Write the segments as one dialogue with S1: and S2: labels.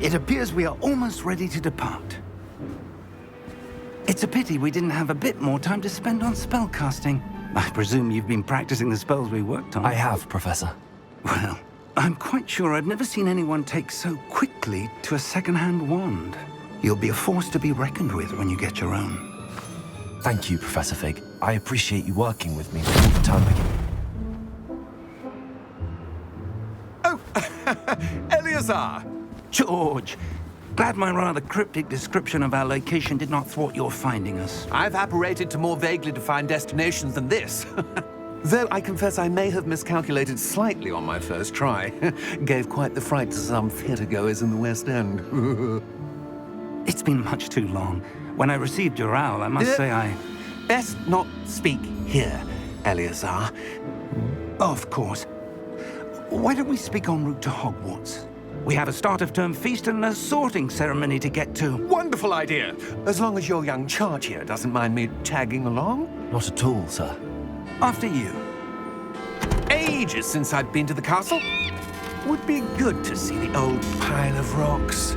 S1: It appears we are almost ready to depart. It's a pity we didn't have a bit more time to spend on spellcasting. I presume you've been practicing the spells we worked on.
S2: I have, Professor.
S1: Well, I'm quite sure I've never seen anyone take so quickly to a second-hand wand. You'll be a force to be reckoned with when you get your own.
S2: Thank you, Professor Fig. I appreciate you working with me all the time again.
S3: Oh, Eleazar!
S1: George! Glad my rather cryptic description of our location did not thwart your finding us.
S3: I've apparated to more vaguely defined destinations than this. Though I confess I may have miscalculated slightly on my first try. Gave quite the fright to some theatre-goers in the West End.
S1: It's been much too long. When I received your owl, I must say I...
S3: Best not speak here, Eleazar.
S1: Of course. Why don't we speak en route to Hogwarts? We have a start-of-term feast and a sorting ceremony to get to.
S3: Wonderful idea! As long as your young charge here doesn't mind me tagging along.
S2: Not at all, sir.
S1: After you.
S3: Ages since I'd been to the castle. Would be good to see the old pile of rocks.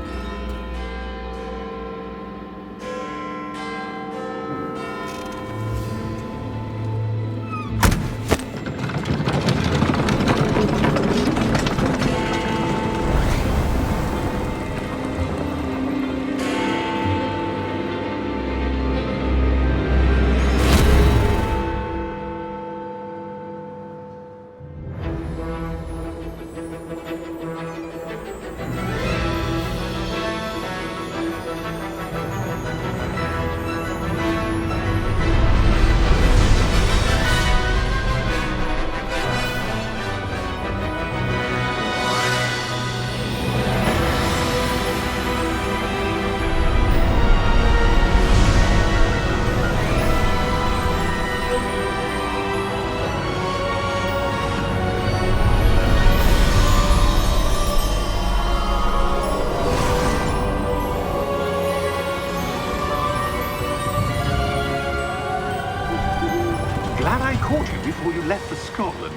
S3: Glad I caught you before you left for Scotland.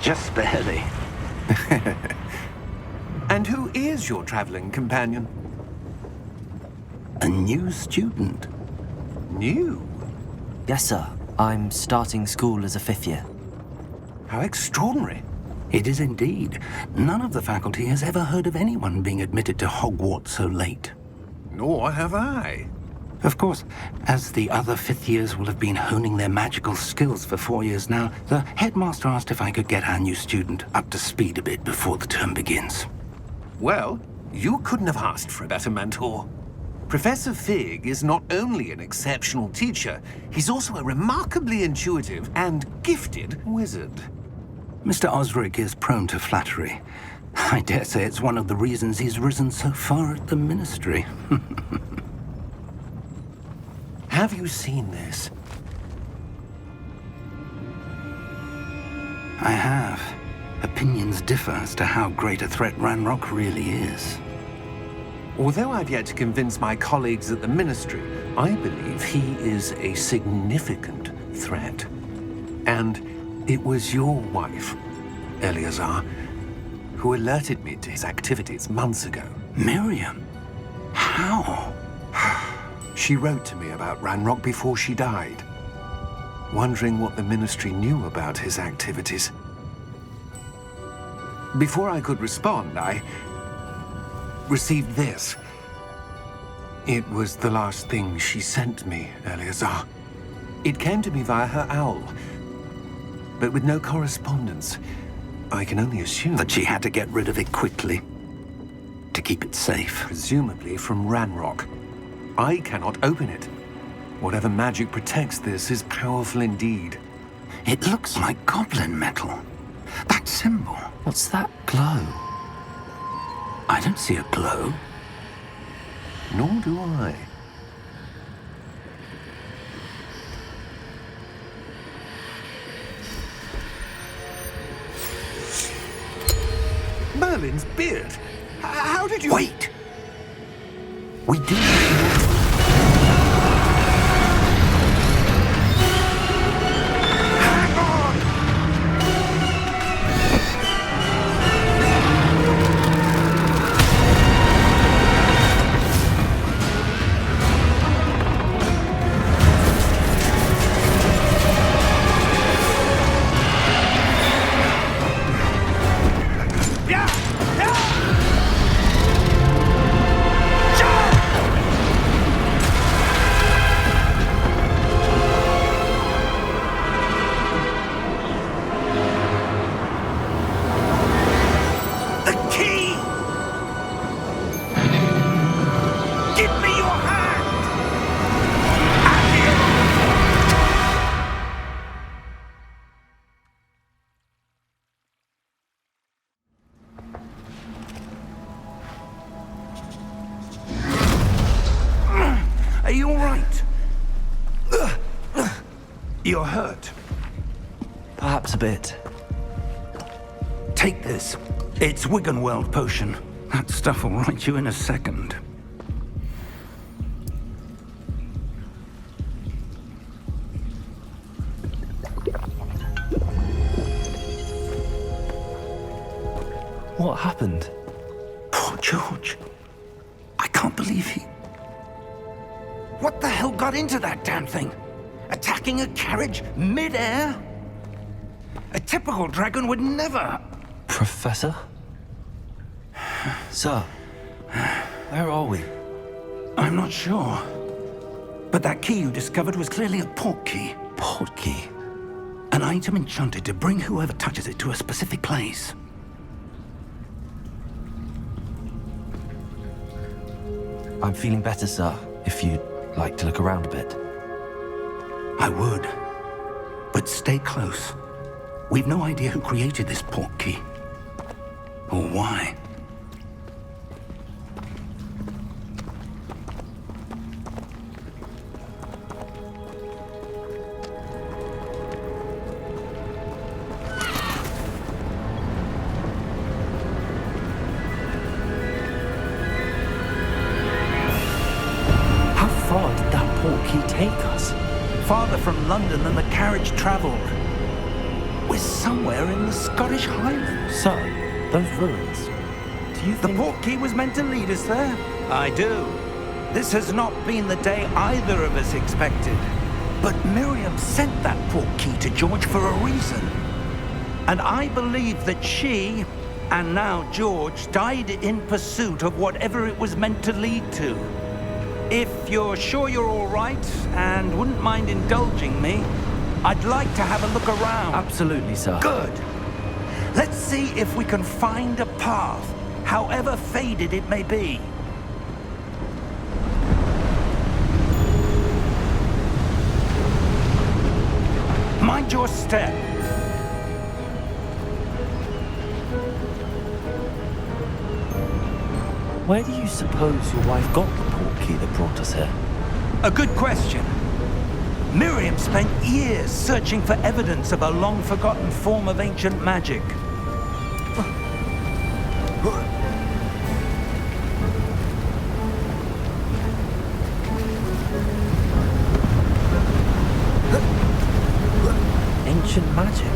S1: Just barely.
S3: And who is your traveling companion?
S1: A new student.
S3: New?
S2: Yes, sir. I'm starting school as a 5th year.
S3: How extraordinary.
S1: It is indeed. None of the faculty has ever heard of anyone being admitted to Hogwarts so late.
S3: Nor have I.
S1: Of course, as the other 5th years will have been honing their magical skills for 4 years now, the headmaster asked if I could get our new student up to speed a bit before the term begins.
S3: Well, you couldn't have asked for a better mentor. Professor Fig is not only an exceptional teacher, he's also a remarkably intuitive and gifted wizard.
S1: Mr. Osric is prone to flattery. I dare say it's one of the reasons he's risen so far at the ministry.
S3: Have you seen this?
S1: I have. Opinions differ as to how great a threat Ranrock really is.
S3: Although I've yet to convince my colleagues at the Ministry, I believe he is a significant threat. And it was your wife, Eleazar, who alerted me to his activities months ago.
S1: Miriam? How?
S3: She wrote to me about Ranrock before she died, wondering what the Ministry knew about his activities. Before I could respond, I received this. It was the last thing she sent me, Eleazar. It came to me via her owl, but with no correspondence. I can only assume
S1: That she had to get rid of it quickly, to keep it safe.
S3: presumably from Ranrock. I cannot open it. Whatever magic protects this is powerful indeed.
S1: It looks like goblin metal. That symbol.
S2: What's that glow?
S1: I don't see a glow.
S3: Nor do I. Merlin's beard. How did you...
S1: Wait! We do.
S3: Hang on!
S1: right. You're hurt.
S2: Perhaps a bit.
S1: Take this. It's Wiggenweld potion. That stuff will right you in a second.
S2: What happened?
S1: Poor George. I can't believe he... What the hell got into that damn thing? Attacking a carriage mid-air? A typical dragon would never...
S2: Professor? Sir, where are we?
S1: I'm not sure. But that key you discovered was clearly a port key.
S2: Port key?
S1: An item enchanted to bring whoever touches it to a specific place.
S2: I'm feeling better, sir, if you'd like to look around a bit.
S1: I would. But stay close. We've no idea who created this port key. Or why.
S2: How far did that port key take us?
S1: Farther from London than the carriage traveled. We're somewhere in the Scottish Highlands.
S2: Sir, those ruins. Do you
S1: The
S2: think...
S1: port key was meant to lead us there? I do. This has not been the day either of us expected. But Miriam sent that port key to George for a reason. And I believe that she, and now George, died in pursuit of whatever it was meant to lead to. If you're sure you're all right and wouldn't mind indulging me, I'd like to have a look around.
S2: Absolutely, sir.
S1: Good. Let's see if we can find a path, however faded it may be. Mind your step.
S2: Where do you suppose your wife got the port key that brought us here?
S1: A good question. Miriam spent years searching for evidence of a long-forgotten form of ancient magic.
S2: Ancient magic?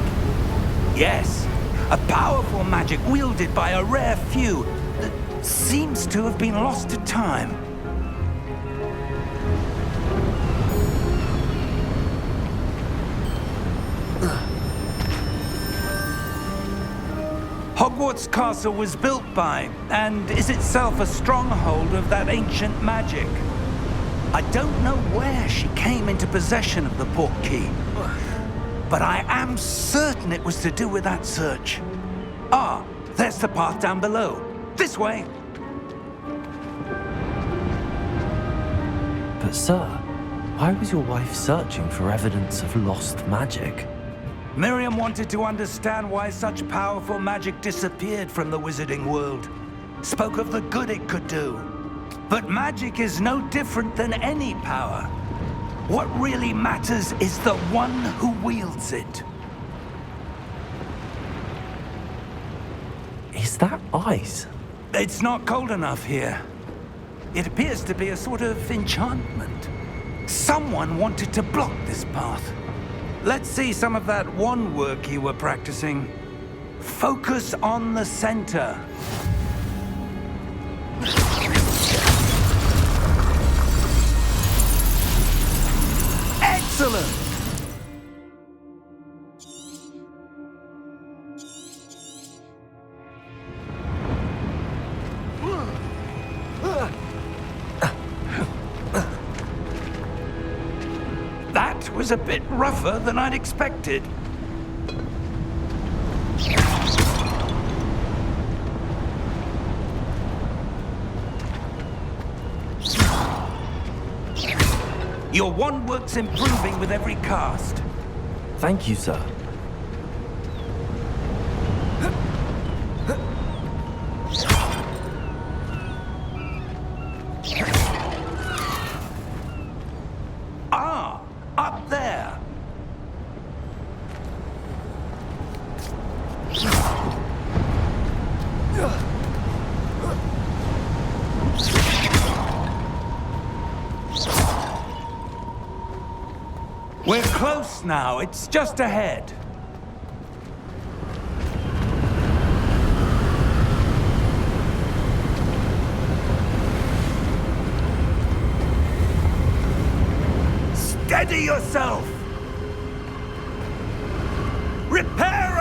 S1: Yes, a powerful magic wielded by a rare few that seems to have been lost to time. Hogwarts Castle was built by, and is itself a stronghold of that ancient magic. I don't know where she came into possession of the port key, but I am certain it was to do with that search. Ah, there's the path down below. This way.
S2: But sir, why was your wife searching for evidence of lost magic?
S1: Miriam wanted to understand why such powerful magic disappeared from the wizarding world. Spoke of the good it could do. But magic is no different than any power. What really matters is the one who wields it.
S2: Is that ice?
S1: It's not cold enough here. It appears to be a sort of enchantment. Someone wanted to block this path. Let's see some of that wand work you were practicing. Focus on the center. Excellent! That was a bit rougher than I'd expected. Your wand work's improving with every cast.
S2: Thank you, sir.
S1: Up there! We're close now. It's just ahead. Steady yourself! Reparo!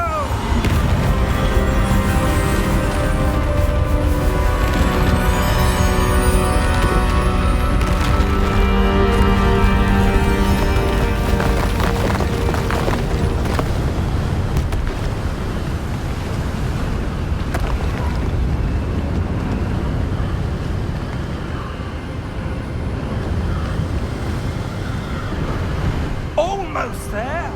S1: Almost there!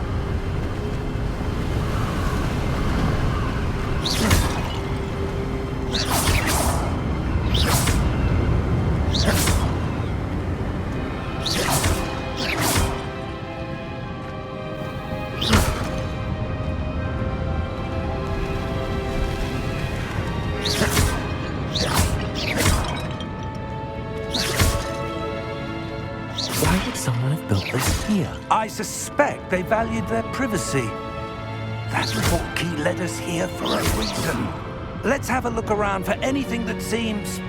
S2: Why would someone have built this here?
S1: I suspect they valued their privacy. That portkey led us here for a reason. Let's have a look around for anything that seems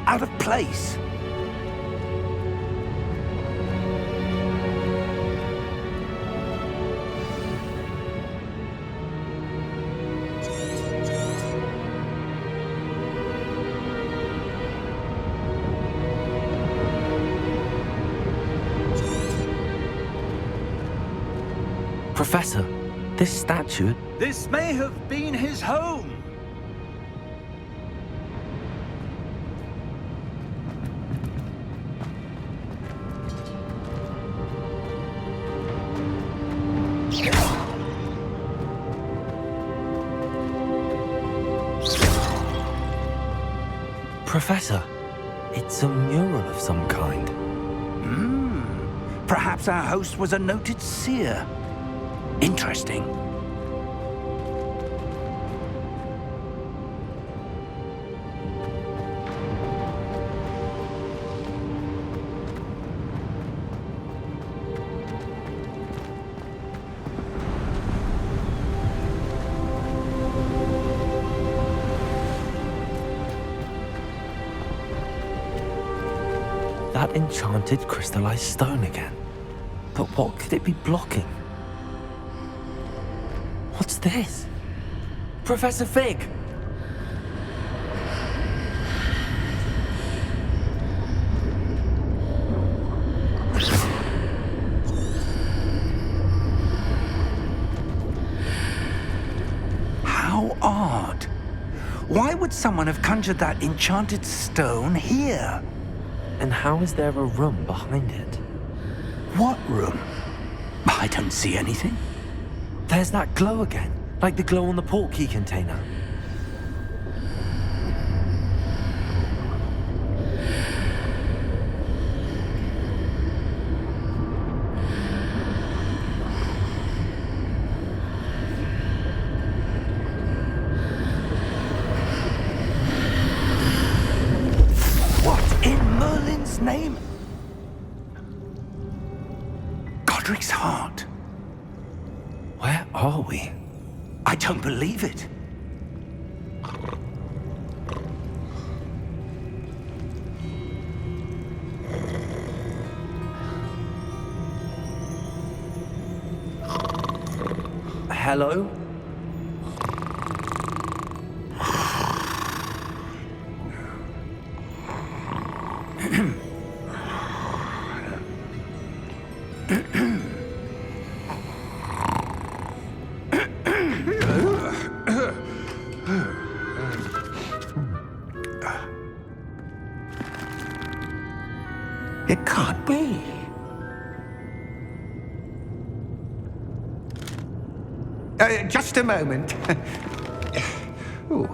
S1: out of place.
S2: Professor, this statue...
S1: This may have been his home.
S2: Professor, it's a mural of some kind.
S1: Perhaps our host was a noted seer. Interesting.
S2: That enchanted crystallized stone again. But what could it be blocking? What's this? Professor Fig!
S1: How odd. Why would someone have conjured that enchanted stone here?
S2: And how is there a room behind it?
S1: What room? I don't see anything.
S2: There's that glow again, like the glow on the portkey container.
S1: What in Merlin's name? Godric's heart.
S2: Where are we?
S1: I don't believe it.
S2: Hello?
S3: It can't be. Just a moment. Ooh.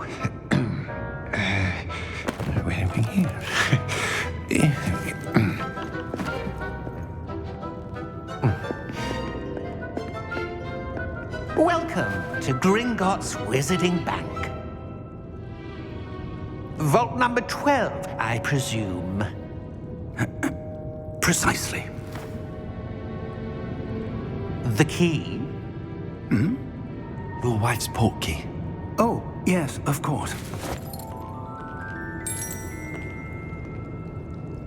S3: Where are we here?
S4: Welcome to Gringotts Wizarding Bank. Vault number 12, I presume.
S1: Precisely.
S4: The key?
S2: Your wife's portkey.
S1: Oh, yes, of course.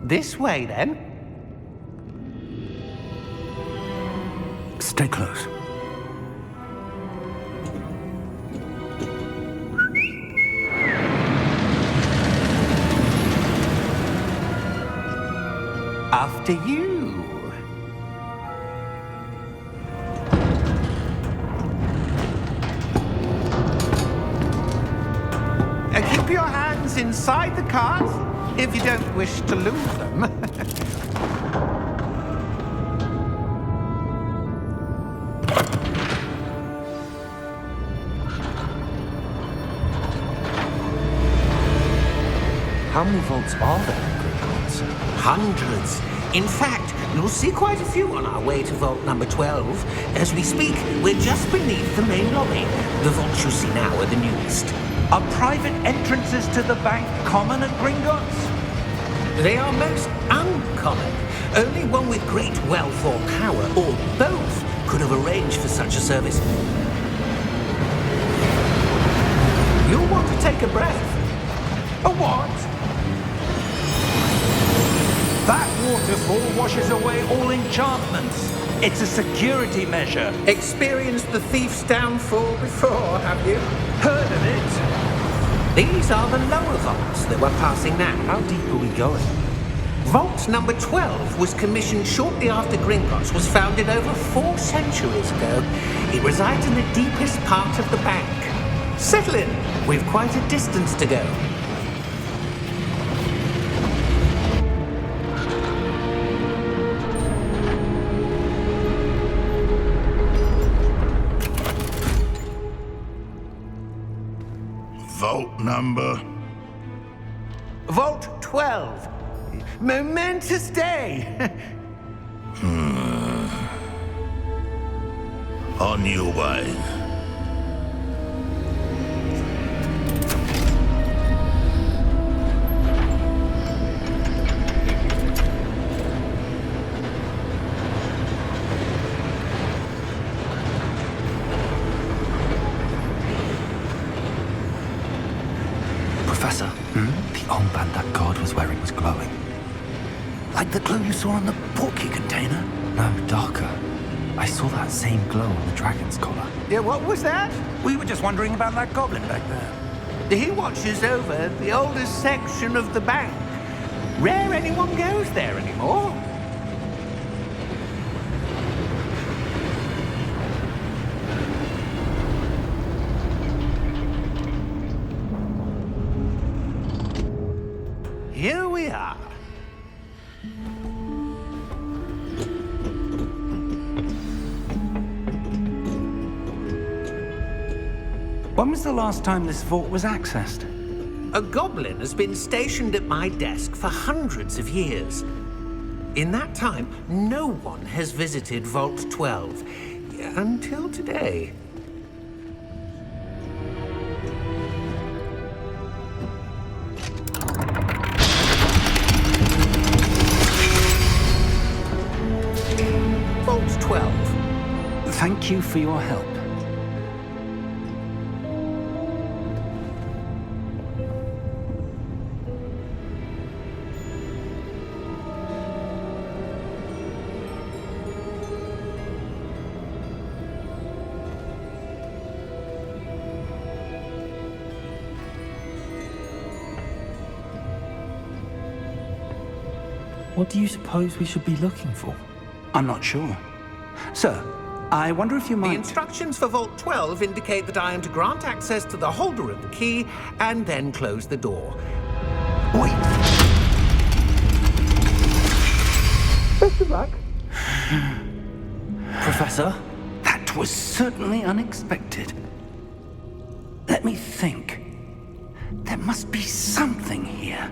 S4: This way, then.
S1: Stay close.
S4: After you. Keep your hands inside the cart if you don't wish to lose them.
S2: How many vaults are there in Gringotts?
S4: Hundreds. In fact, you'll see quite a few on our way to vault number 12. As we speak, we're just beneath the main lobby. The vaults you see now are the newest.
S1: Are private entrances to the bank common at Gringotts?
S4: They are most uncommon. Only one with great wealth or power, or both, could have arranged for such a service. You'll want to take a breath.
S1: A what? That waterfall washes away all enchantments. It's a security measure.
S4: Experienced the thief's downfall before, have you?
S1: Heard of it?
S4: These are the lower vaults that we're passing now.
S2: How deep are we going?
S4: Vault number 12 was commissioned shortly after Gringotts was founded over 4 centuries ago. It resides in the deepest part of the bank. Settle in. We've quite a distance to go.
S5: Vault number?
S4: Vault 12. Momentous day.
S5: On your way.
S2: Professor, the armband that guard was wearing was glowing.
S1: Like the glow you saw on the portkey container?
S2: No, darker. I saw that same glow on the dragon's collar.
S4: Yeah, what was that?
S1: We were just wondering about that goblin back there.
S4: He watches over the oldest section of the bank. Rare anyone goes there anymore. Here we are.
S1: When was the last time this vault was accessed?
S4: A goblin has been stationed at my desk for hundreds of years. In that time, no one has visited Vault 12. Until today. Vault 12.
S1: Thank you for your help.
S2: What do you suppose we should be looking for?
S1: I'm not sure. Sir, I wonder if you
S4: The
S1: might...
S4: instructions for Vault 12 indicate that I am to grant access to the holder of the key and then close the door.
S1: Wait.
S4: Best of luck.
S2: Professor?
S1: That was certainly unexpected. Let me think. There must be something here.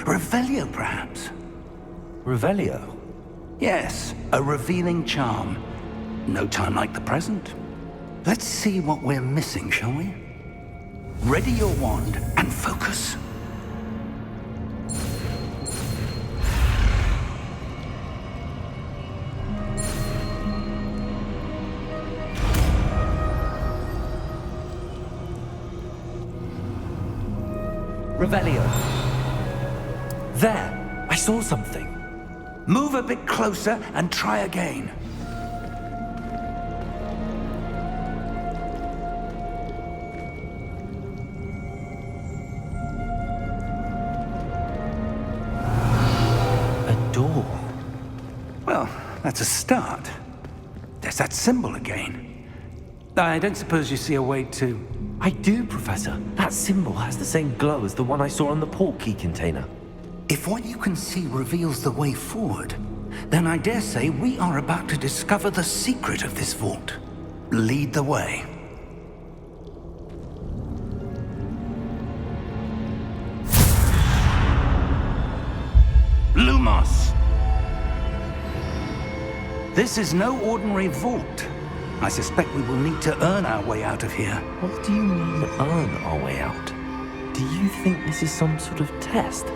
S1: Revelio, perhaps?
S2: Revelio?
S1: Yes, a revealing charm. No time like the present. Let's see what we're missing, shall we? Ready your wand and focus. Revelio.
S2: There! I saw something.
S1: Move a bit closer and try again.
S2: A door.
S1: Well, that's a start. There's that symbol again. I don't suppose you see a way to...
S2: I do, Professor. That symbol has the same glow as the one I saw on the port key container.
S1: If what you can see reveals the way forward, then I dare say we are about to discover the secret of this vault. Lead the way. Lumos! This is no ordinary vault. I suspect we will need to earn our way out of here.
S2: What do you mean, earn our way out? Do you think this is some sort of test?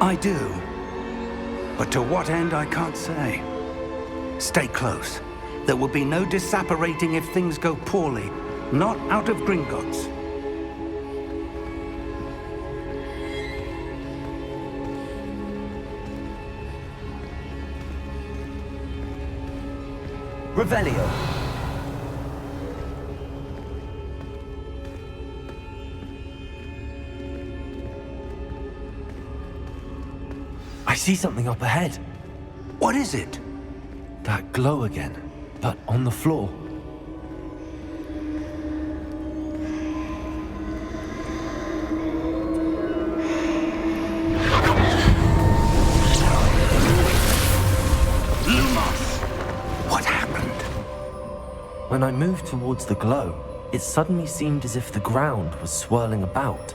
S1: I do. But to what end, I can't say. Stay close. There will be no disapparating if things go poorly. Not out of Gringotts. Revelio.
S2: I see something up ahead.
S1: What is it?
S2: That glow again, but on the floor.
S1: Lumos! What happened?
S2: When I moved towards the glow, it suddenly seemed as if the ground was swirling about.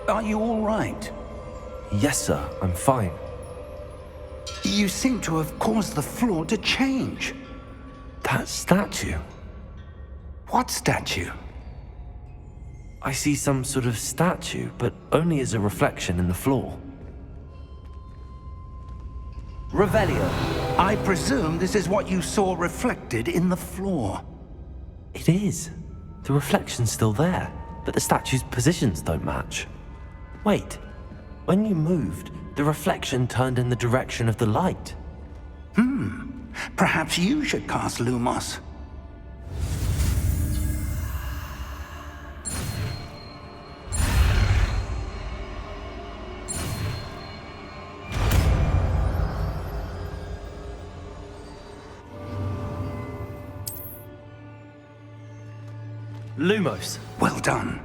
S1: Are you all right?
S2: Yes, sir, I'm fine.
S1: You seem to have caused the floor to change.
S2: That statue.
S1: What statue?
S2: I see some sort of statue, but only as a reflection in the floor.
S1: Revelio, I presume this is what you saw reflected in the floor.
S2: It is. The reflection's still there, but the statue's positions don't match. Wait, when you moved, the reflection turned in the direction of the light.
S1: Perhaps you should cast Lumos.
S2: Lumos!
S1: Well done.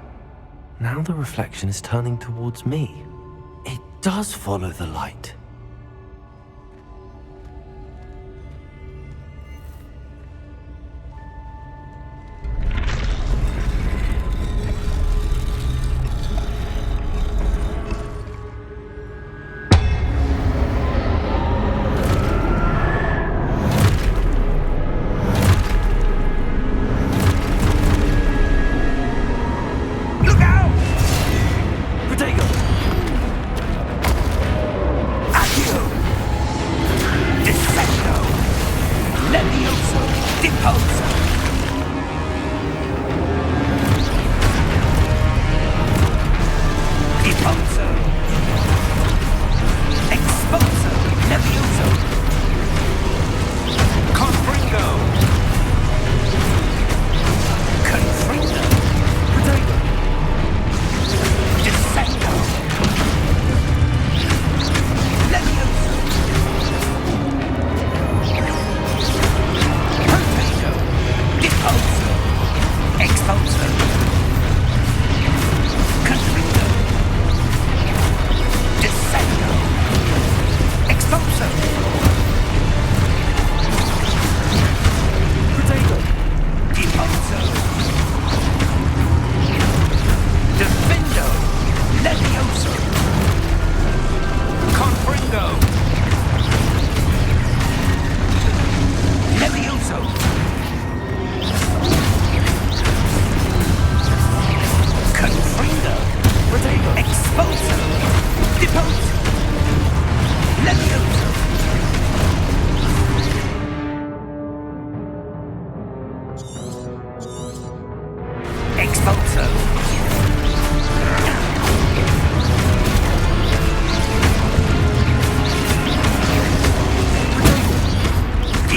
S2: Now the reflection is turning towards me. It does follow the light.
S1: Look out!
S2: Protego!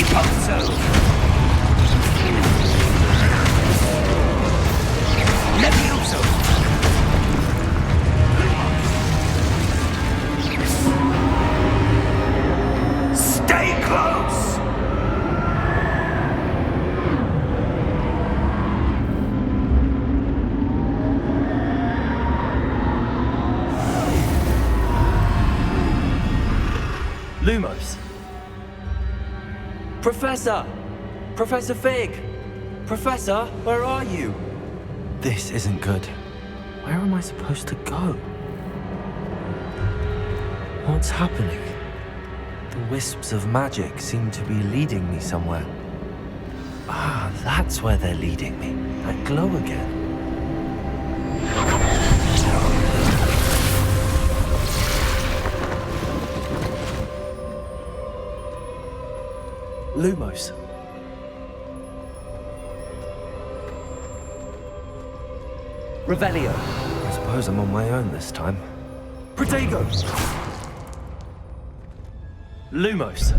S1: Repulso! Levioso! Stay close!
S2: Lumos. Professor! Professor Fig! Professor, where are you? This isn't good. Where am I supposed to go? What's happening? The wisps of magic seem to be leading me somewhere. Ah, that's where they're leading me. That glow again. Lumos. Revelio. I suppose I'm on my own this time. Protego! Lumos.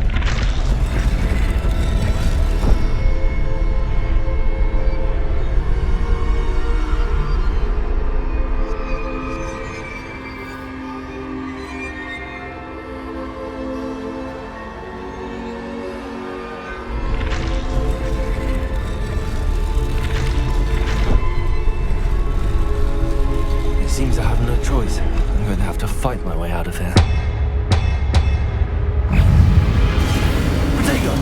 S2: Seems I have no choice. I'm going to have to fight my way out of here. Protego!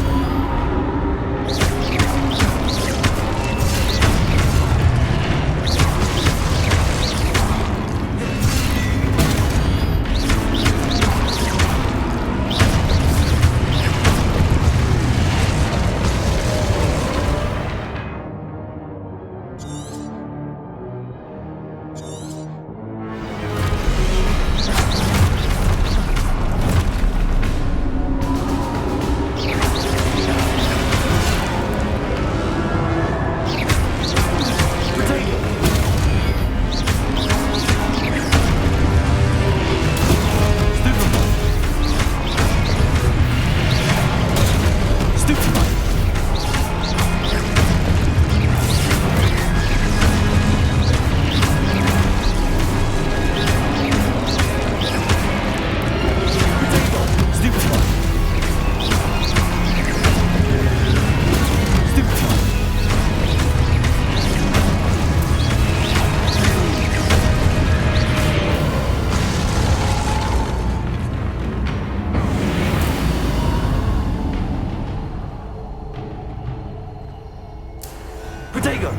S2: Protego!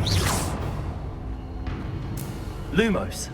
S2: Lumos.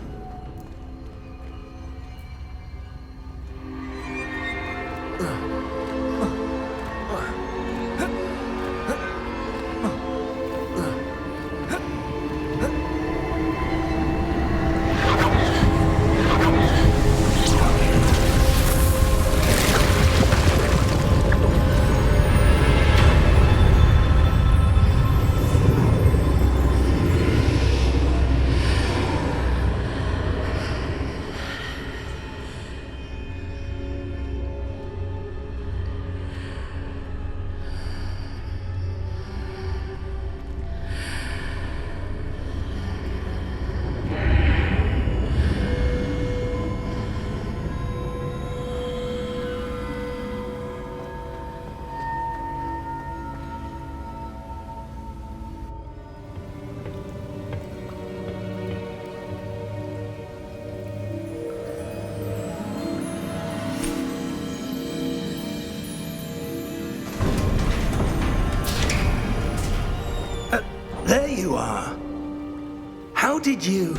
S1: There you are. How did you...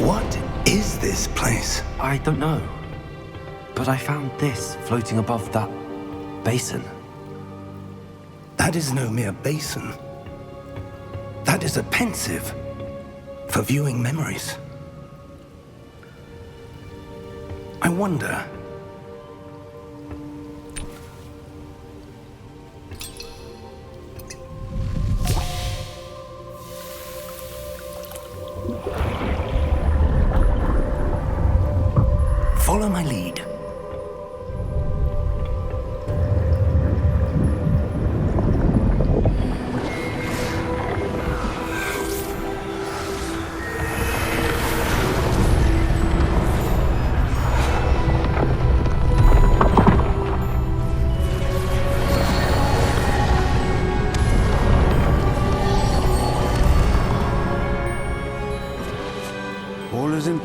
S1: What is this place?
S2: I don't know. But I found this floating above that basin.
S1: That is no mere basin. That is a pensive for viewing memories. I wonder... Follow my lead.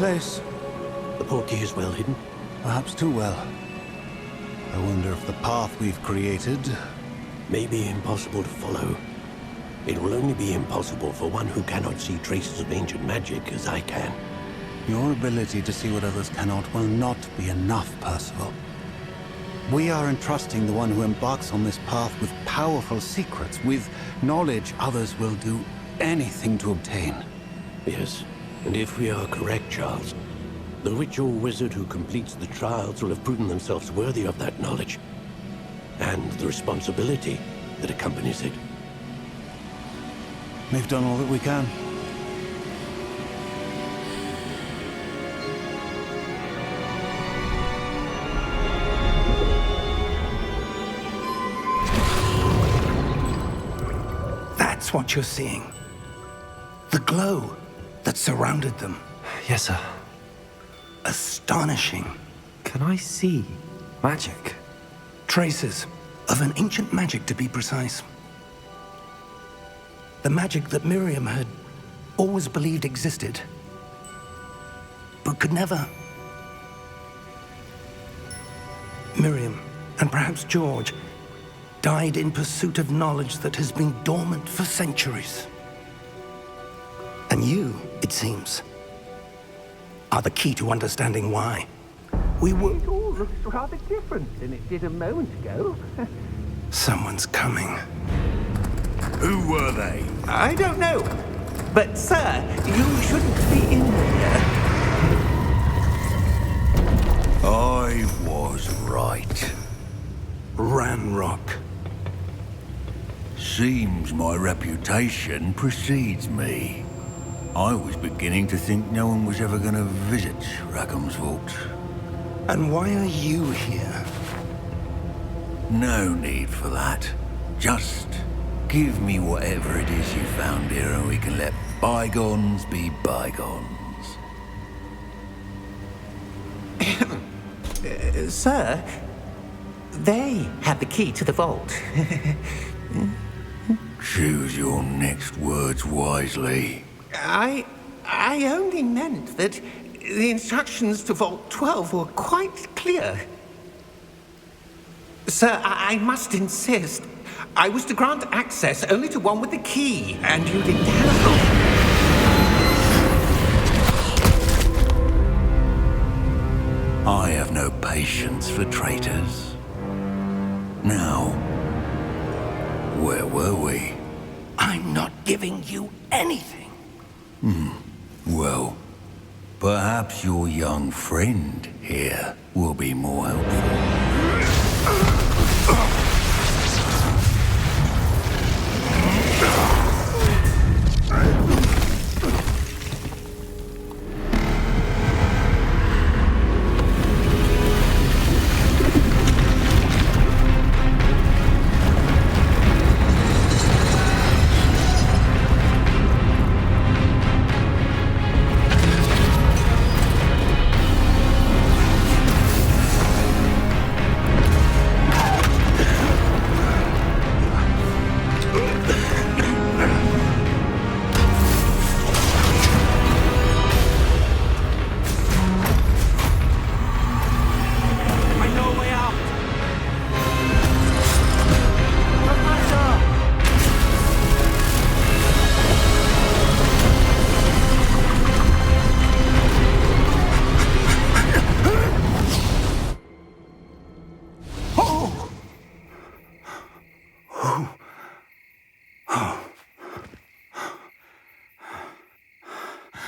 S6: place.
S7: The portkey is well hidden.
S6: Perhaps too well. I wonder if the path we've created...
S7: May be impossible to follow. It will only be impossible for one who cannot see traces of ancient magic as I can.
S6: Your ability to see what others cannot will not be enough, Percival. We are entrusting the one who embarks on this path with powerful secrets, with knowledge others will do anything to obtain.
S7: Yes, and if we are correct, Charles, the witch or wizard who completes the trials will have proven themselves worthy of that knowledge, and the responsibility that accompanies it.
S6: We've done all that we can.
S1: That's what you're seeing. The glow that surrounded them.
S2: Yes, sir.
S1: Astonishing.
S2: Can I see magic?
S1: Traces of an ancient magic, to be precise. The magic that Miriam had always believed existed, but could never. Miriam, and perhaps George, died in pursuit of knowledge that has been dormant for centuries. And you, it seems, are the key to understanding why. We were...
S4: It all looks rather different than it did a moment ago.
S1: Someone's coming.
S5: Who were they?
S4: I don't know. But, sir, you shouldn't be in here.
S5: I was right.
S1: Ranrock.
S5: Seems my reputation precedes me. I was beginning to think no one was ever going to visit Rackham's vault.
S1: And why are you here?
S5: No need for that. Just give me whatever it is you found here and we can let bygones be bygones.
S4: Sir, they had the key to the vault.
S5: Choose your next words wisely.
S4: I only meant that the instructions to Vault 12 were quite clear. Sir, I must insist. I was to grant access only to one with the key, and you didn't have...
S5: I have no patience for traitors. Now, where were we?
S1: I'm not giving you anything.
S5: Well, perhaps your young friend here will be more helpful.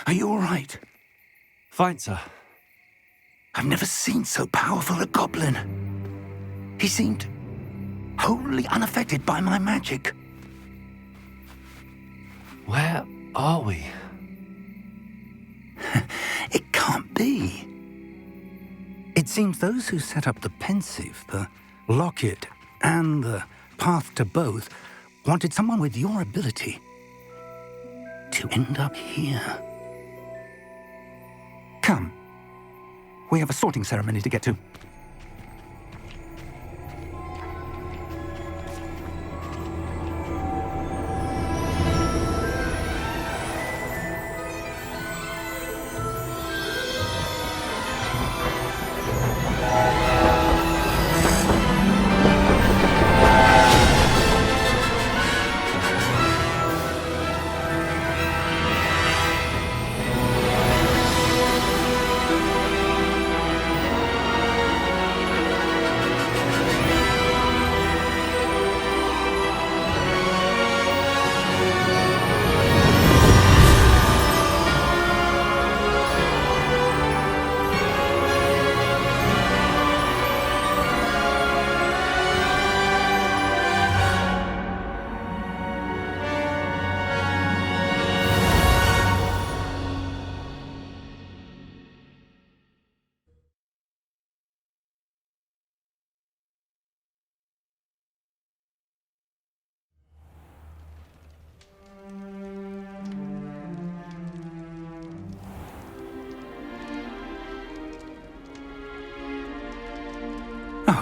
S1: Are you all right?
S2: Fine, sir.
S1: I've never seen so powerful a goblin. He seemed wholly unaffected by my magic.
S2: Where are we?
S1: It can't be. It seems those who set up the pensive, the locket, and the path to both wanted someone with your ability to end up here. Come. We have a sorting ceremony to get to.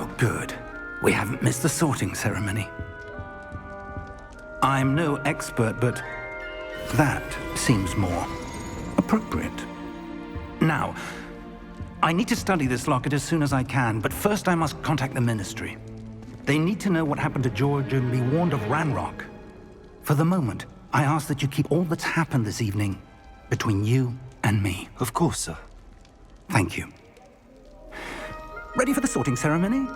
S1: Oh, good. We haven't missed the sorting ceremony. I'm no expert, but that seems more appropriate. Now, I need to study this locket as soon as I can, but first I must contact the Ministry. They need to know what happened to George and be warned of Ranrock. For the moment, I ask that you keep all that's happened this evening between you and me.
S2: Of course, sir.
S1: Thank you. Ready for the sorting ceremony?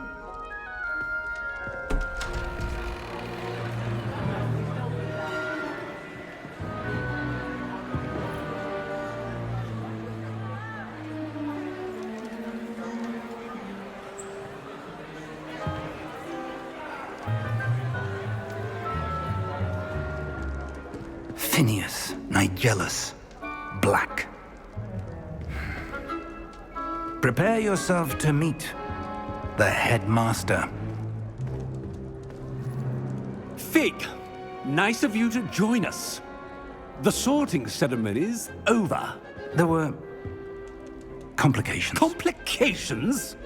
S1: Phineas, Nigellus, Black. Prepare yourself to meet the headmaster.
S8: Fig, nice of you to join us. The sorting ceremony's over.
S1: There were complications.
S8: Complications?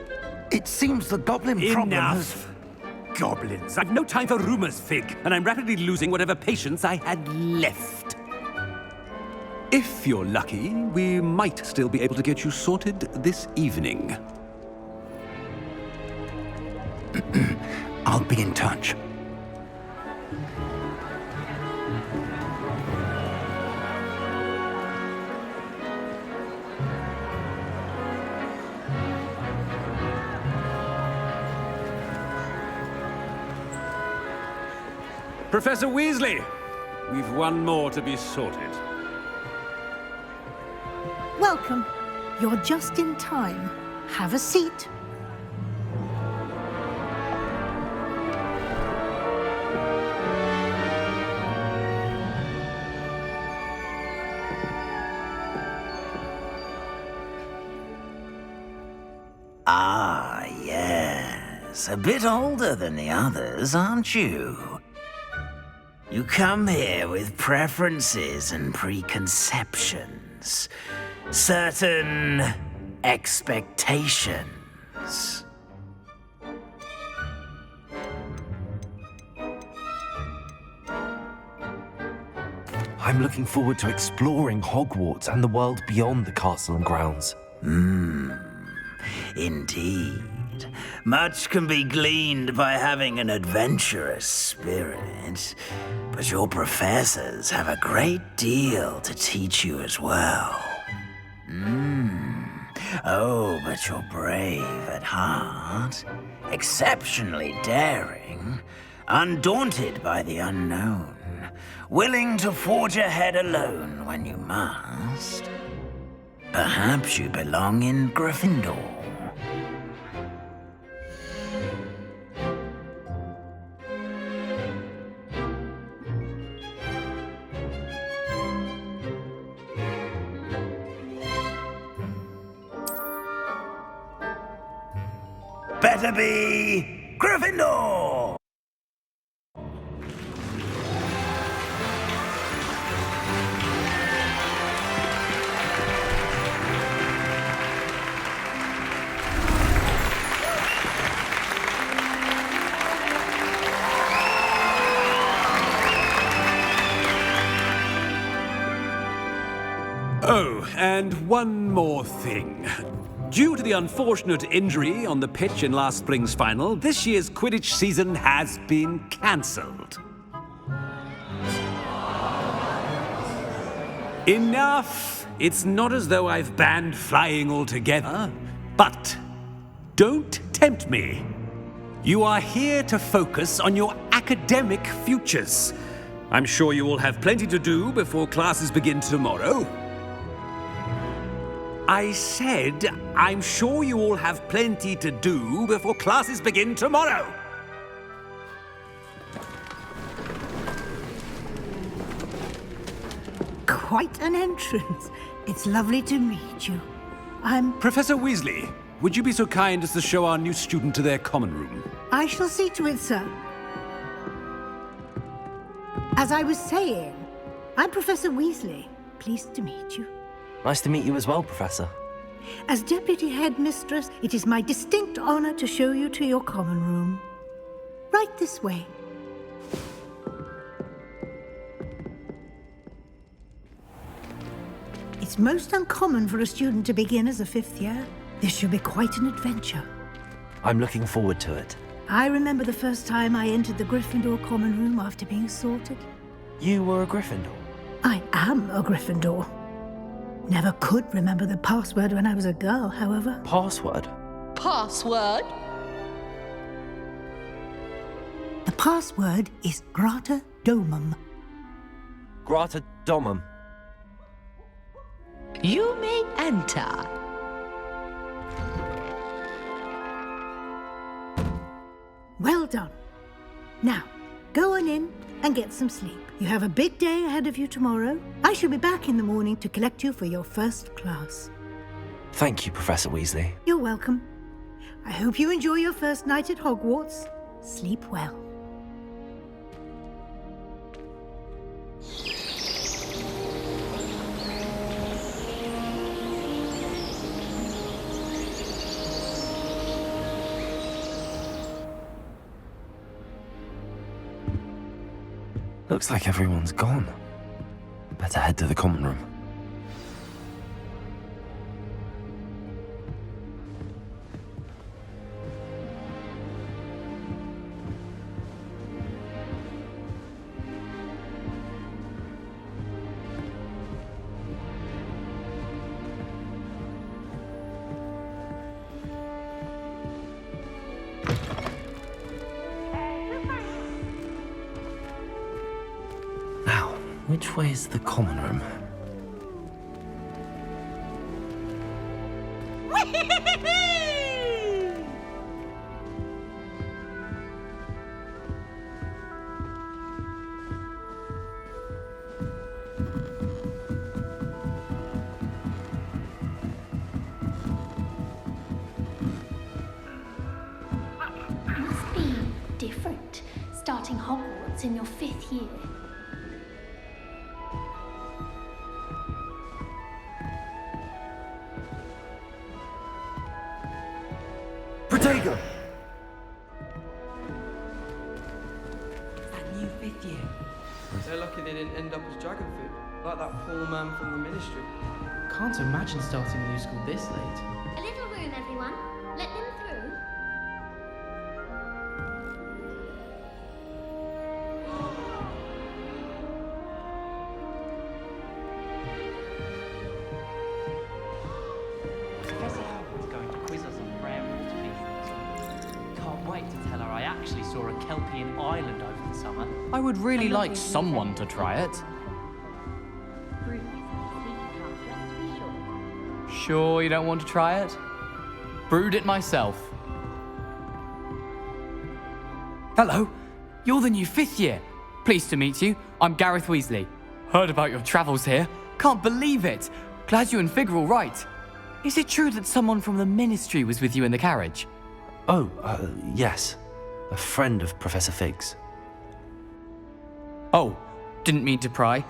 S1: It seems the goblin problem has...
S8: Enough. Goblins. I've no time for rumors, Fig, and I'm rapidly losing whatever patience I had left. If you're lucky, we might still be able to get you sorted this evening.
S1: I'll be in touch.
S8: Professor Weasley, we've one more to be sorted.
S9: Welcome. You're just in time. Have a seat.
S10: Ah, yes. A bit older than the others, aren't you? You come here with preferences and preconceptions. Certain expectations.
S2: I'm looking forward to exploring Hogwarts and the world beyond the castle and grounds.
S10: Indeed. Much can be gleaned by having an adventurous spirit, but your professors have a great deal to teach you as well. Oh, but you're brave at heart, exceptionally daring, undaunted by the unknown, willing to forge ahead alone when you must. Perhaps you belong in Gryffindor. Better be Gryffindor!
S8: Oh, and one more thing. Due to the unfortunate injury on the pitch in last spring's final, this year's Quidditch season has been cancelled. Enough! It's not as though I've banned flying altogether, but don't tempt me. You are here to focus on your academic futures. I'm sure you will have plenty to do before classes begin tomorrow. I said, I'm sure you all have plenty to do before classes begin tomorrow.
S9: Quite an entrance. It's lovely to meet you.
S8: Professor Weasley, would you be so kind as to show our new student to their common room?
S9: I shall see to it, sir. As I was saying, I'm Professor Weasley. Pleased to meet you.
S2: Nice to meet you as well, Professor.
S9: As Deputy Headmistress, it is my distinct honor to show you to your common room. Right this way. It's most uncommon for a student to begin as a 5th year. This should be quite an adventure.
S2: I'm looking forward to it.
S9: I remember the first time I entered the Gryffindor common room after being sorted.
S2: You were a Gryffindor?
S9: I am a Gryffindor. Never could remember the password when I was a girl, however.
S2: Password?
S11: Password?
S9: The password is Grata Domum.
S2: Grata Domum.
S11: You may enter.
S9: Well done. Now, go on in and get some sleep. You have a big day ahead of you tomorrow. I shall be back in the morning to collect you for your first class.
S2: Thank you, Professor Weasley.
S9: You're welcome. I hope you enjoy your first night at Hogwarts. Sleep well.
S2: Looks like everyone's gone. Better head to the common room. Which way is the common room?
S12: Must be different, starting Hogwarts in your 5th year.
S2: Protego!
S13: That new 5th year.
S14: They're lucky they didn't end up as dragon food, like that poor man from the ministry.
S13: Can't imagine starting a new school this late.
S12: A little room, everyone. Let them through.
S13: Professor Hogwarts going to quiz us on prayer and water beasts. Can't wait to tell her I actually saw a Kelpian island over the summer. I would really like someone to try it. Sure you don't want to try it? Brewed it myself. Hello, you're the new 5th year. Pleased to meet you. I'm Gareth Weasley. Heard about your travels here. Can't believe it. Glad you and Fig are all right. Is it true that someone from the Ministry was with you in the carriage?
S2: Oh, yes. A friend of Professor Fig's.
S13: Oh, didn't mean to pry.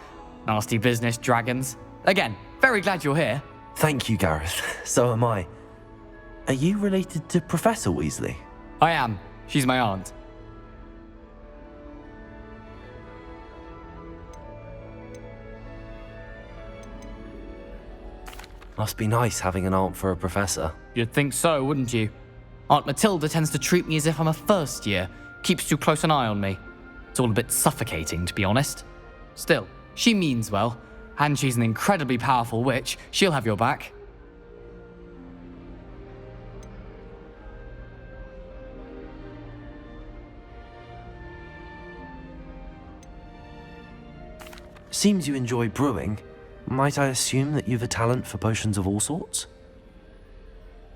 S13: Nasty business, dragons. Again, very glad you're here.
S2: Thank you, Gareth. So am I. Are you related to Professor Weasley?
S13: I am. She's my aunt.
S2: Must be nice having an aunt for a professor.
S13: You'd think so, wouldn't you? Aunt Matilda tends to treat me as if I'm a first year. Keeps too close an eye on me. It's all a bit suffocating, to be honest. Still, she means well. And she's an incredibly powerful witch. She'll have your back.
S2: Seems you enjoy brewing. Might I assume that you've a talent for potions of all sorts?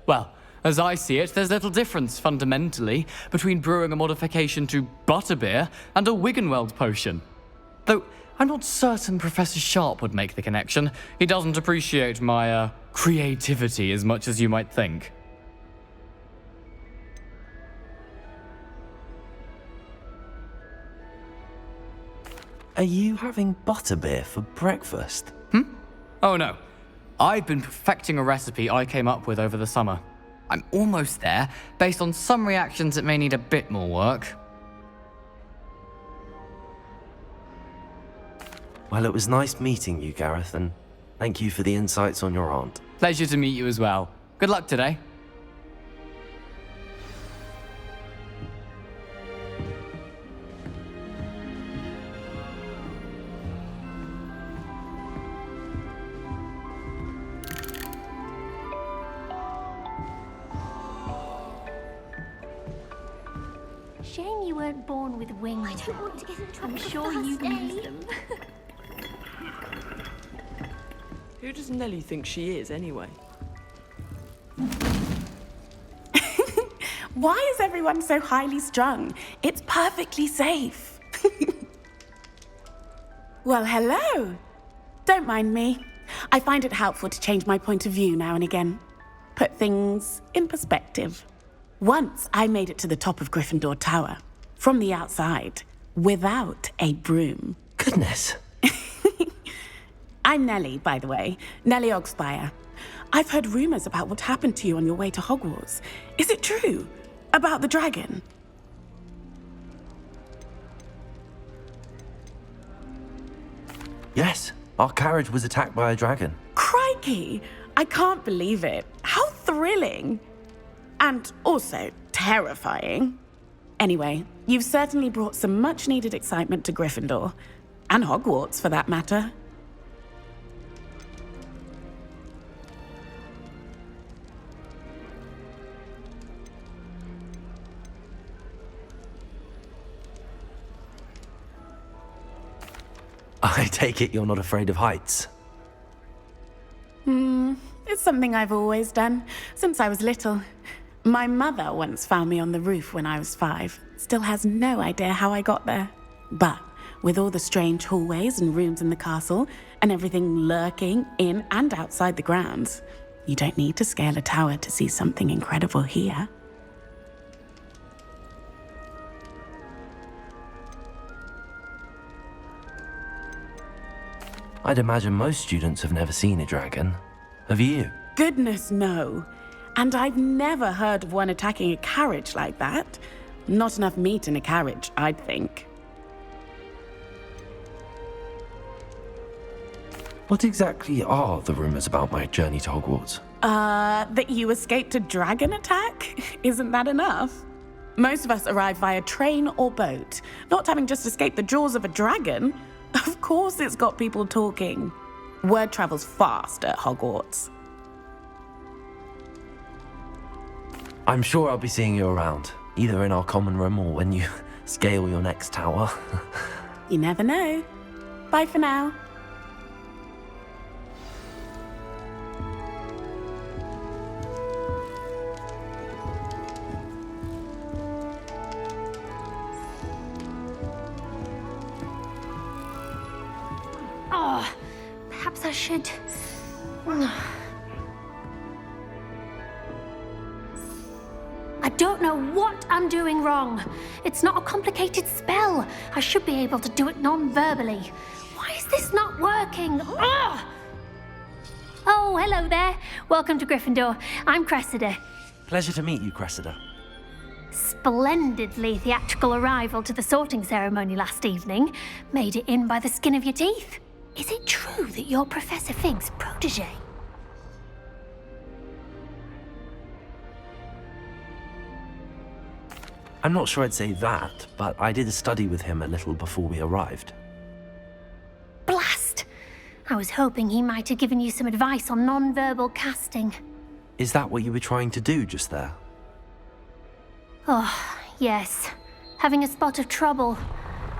S13: Well, as I see it, there's little difference, fundamentally, between brewing a modification to butterbeer and a Wiggenweld potion. Though, I'm not certain Professor Sharp would make the connection. He doesn't appreciate my, creativity as much as you might think.
S2: Are you having butterbeer for breakfast?
S13: Oh no. I've been perfecting a recipe I came up with over the summer. I'm almost there. Based on some reactions, it may need a bit more work.
S2: Well, it was nice meeting you, Gareth, and thank you for the insights on your aunt.
S13: Pleasure to meet you as well. Good luck today.
S12: Shame you weren't born with wings. I don't want to get in trouble. I'm sure you can use them.
S14: Who does Nellie think she is, anyway?
S15: Why is everyone so highly strung? It's perfectly safe. Well, hello. Don't mind me. I find it helpful to change my point of view now and again. Put things in perspective. Once I made it to the top of Gryffindor Tower, from the outside, without a broom.
S2: Goodness.
S15: I'm Nellie, by the way. Nellie Ogspire. I've heard rumors about what happened to you on your way to Hogwarts. Is it true? About the dragon?
S2: Yes, our carriage was attacked by a dragon.
S15: Crikey! I can't believe it. How thrilling! And also terrifying. Anyway, you've certainly brought some much-needed excitement to Gryffindor. And Hogwarts, for that matter.
S2: I take it you're not afraid of heights.
S15: It's something I've always done, since I was little. My mother once found me on the roof when I was 5. Still has no idea how I got there. But with all the strange hallways and rooms in the castle, and everything lurking in and outside the grounds, you don't need to scale a tower to see something incredible here.
S2: I'd imagine most students have never seen a dragon. Have you?
S15: Goodness, no. And I've never heard of one attacking a carriage like that. Not enough meat in a carriage, I'd think.
S2: What exactly are the rumors about my journey to Hogwarts?
S15: That you escaped a dragon attack? Isn't that enough? Most of us arrive via train or boat, not having just escaped the jaws of a dragon. Of course it's got people talking. Word travels fast at Hogwarts.
S2: I'm sure I'll be seeing you around, either in our common room or when you scale your next tower.
S15: You never know. Bye for now.
S12: Oh, perhaps I should. I don't know what I'm doing wrong. It's not a complicated spell. I should be able to do it non-verbally. Why is this not working? Ugh! Oh, hello there. Welcome to Gryffindor. I'm Cressida.
S2: Pleasure to meet you, Cressida.
S12: Splendidly theatrical arrival to the sorting ceremony last evening. Made it in by the skin of your teeth. Is it true that you're Professor Fig's protege?
S2: I'm not sure I'd say that, but I did study with him a little before we arrived.
S12: Blast! I was hoping he might have given you some advice on non-verbal casting.
S2: Is that what you were trying to do just there?
S12: Oh, yes. Having a spot of trouble.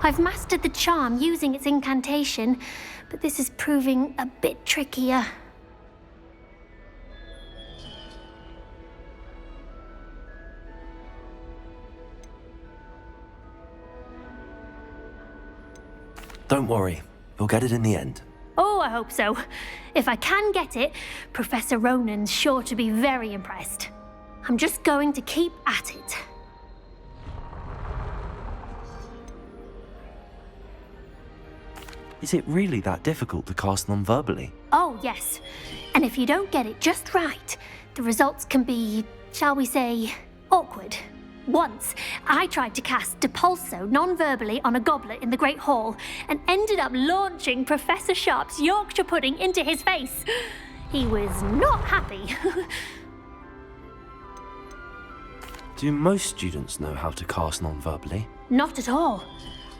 S12: I've mastered the charm using its incantation, but this is proving a bit trickier.
S2: Don't worry, you'll get it in the end.
S12: Oh, I hope so. If I can get it, Professor Ronan's sure to be very impressed. I'm just going to keep at it.
S2: Is it really that difficult to cast non-verbally?
S12: Oh, yes. And if you don't get it just right, the results can be, shall we say, awkward. Once, I tried to cast Depulso non-verbally on a goblet in the Great Hall and ended up launching Professor Sharp's Yorkshire pudding into his face. He was not happy.
S2: Do most students know how to cast non-verbally?
S12: Not at all.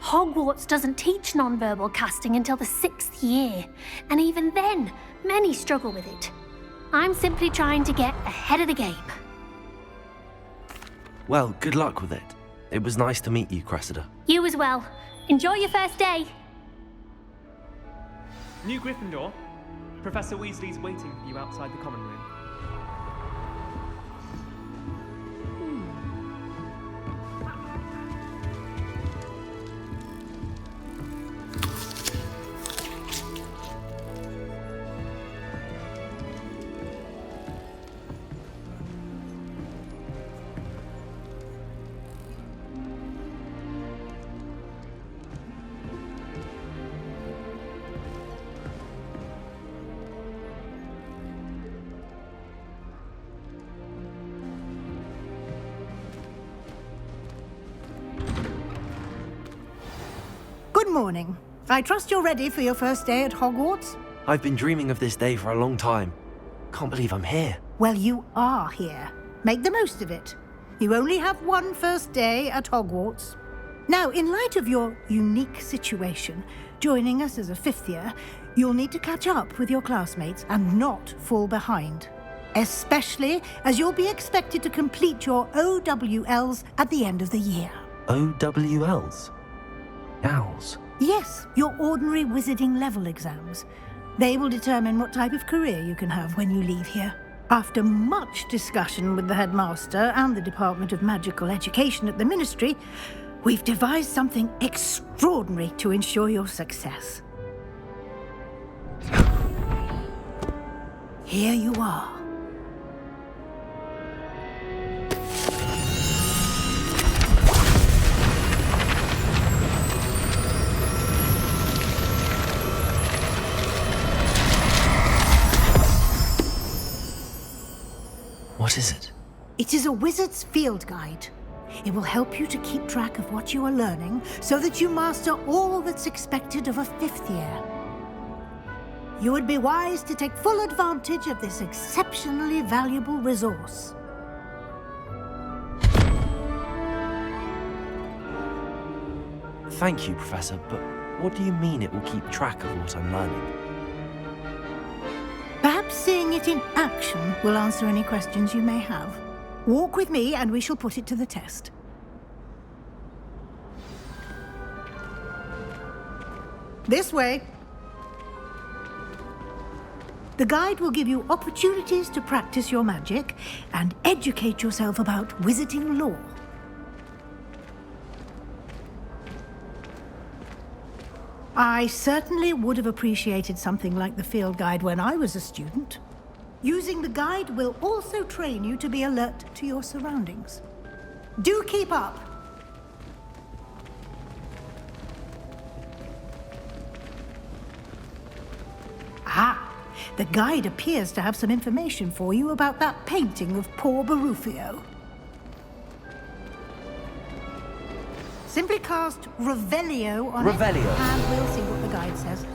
S12: Hogwarts doesn't teach non-verbal casting until the 6th year, and even then, many struggle with it. I'm simply trying to get ahead of the game.
S2: Well, good luck with it. It was nice to meet you, Cressida.
S12: You as well. Enjoy your first day.
S16: New Gryffindor. Professor Weasley's waiting for you outside the common room.
S9: Good morning. I trust you're ready for your first day at Hogwarts?
S2: I've been dreaming of this day for a long time. Can't believe I'm here.
S9: Well, you are here. Make the most of it. You only have one first day at Hogwarts. Now, in light of your unique situation, joining us as a 5th year, you'll need to catch up with your classmates and not fall behind. Especially as you'll be expected to complete your OWLs at the end of the year.
S2: OWLs? Owls?
S9: Yes, your ordinary wizarding level exams. They will determine what type of career you can have when you leave here. After much discussion with the headmaster and the Department of Magical Education at the Ministry, we've devised something extraordinary to ensure your success. Here you are.
S2: What is it?
S9: It is a wizard's field guide. It will help you to keep track of what you are learning so that you master all that's expected of a 5th year. You would be wise to take full advantage of this exceptionally valuable resource.
S2: Thank you, Professor, but what do you mean it will keep track of what I'm learning?
S9: Perhaps seeing it in action will answer any questions you may have. Walk with me and we shall put it to the test. This way. The guide will give you opportunities to practice your magic and educate yourself about wizarding lore. I certainly would have appreciated something like the field guide when I was a student. Using the guide will also train you to be alert to your surroundings. Do keep up! Ah, the guide appears to have some information for you about that painting of poor Barufio. Simply cast Revelio on it, and we'll see what the guide says.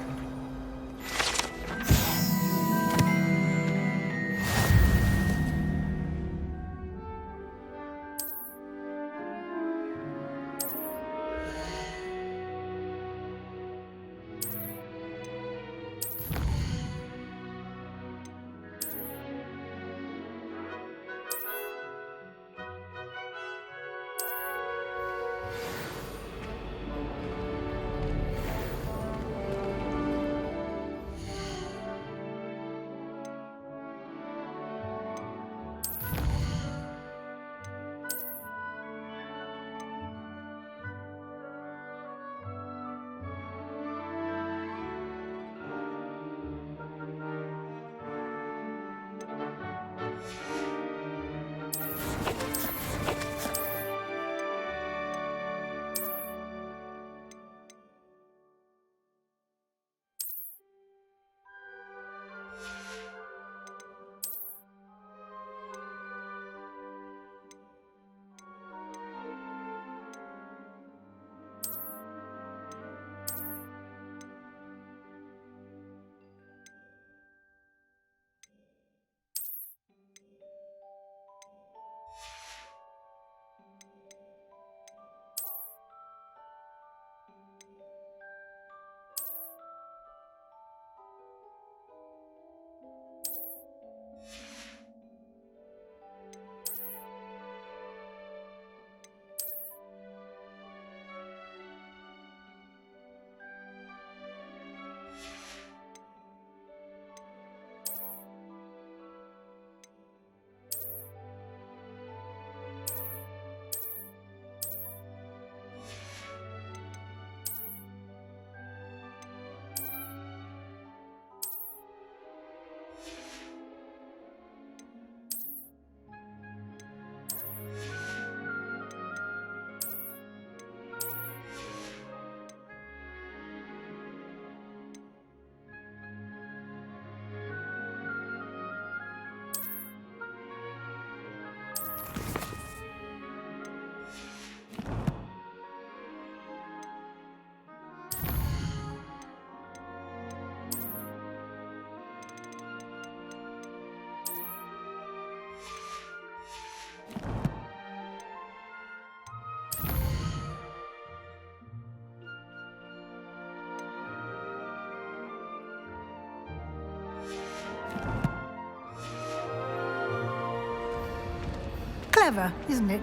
S9: Clever, isn't it?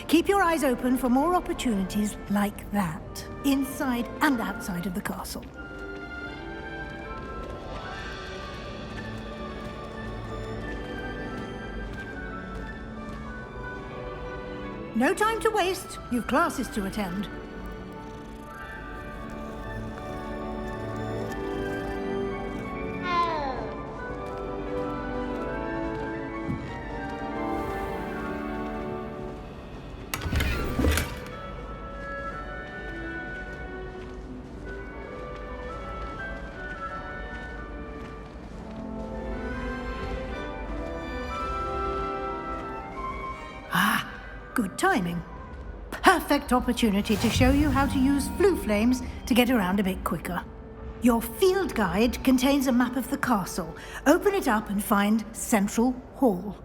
S9: Keep your eyes open for more opportunities like that, inside and outside of the castle. No time to waste. You've classes to attend. Good timing. Perfect opportunity to show you how to use flue flames to get around a bit quicker. Your field guide contains a map of the castle. Open it up and find Central Hall.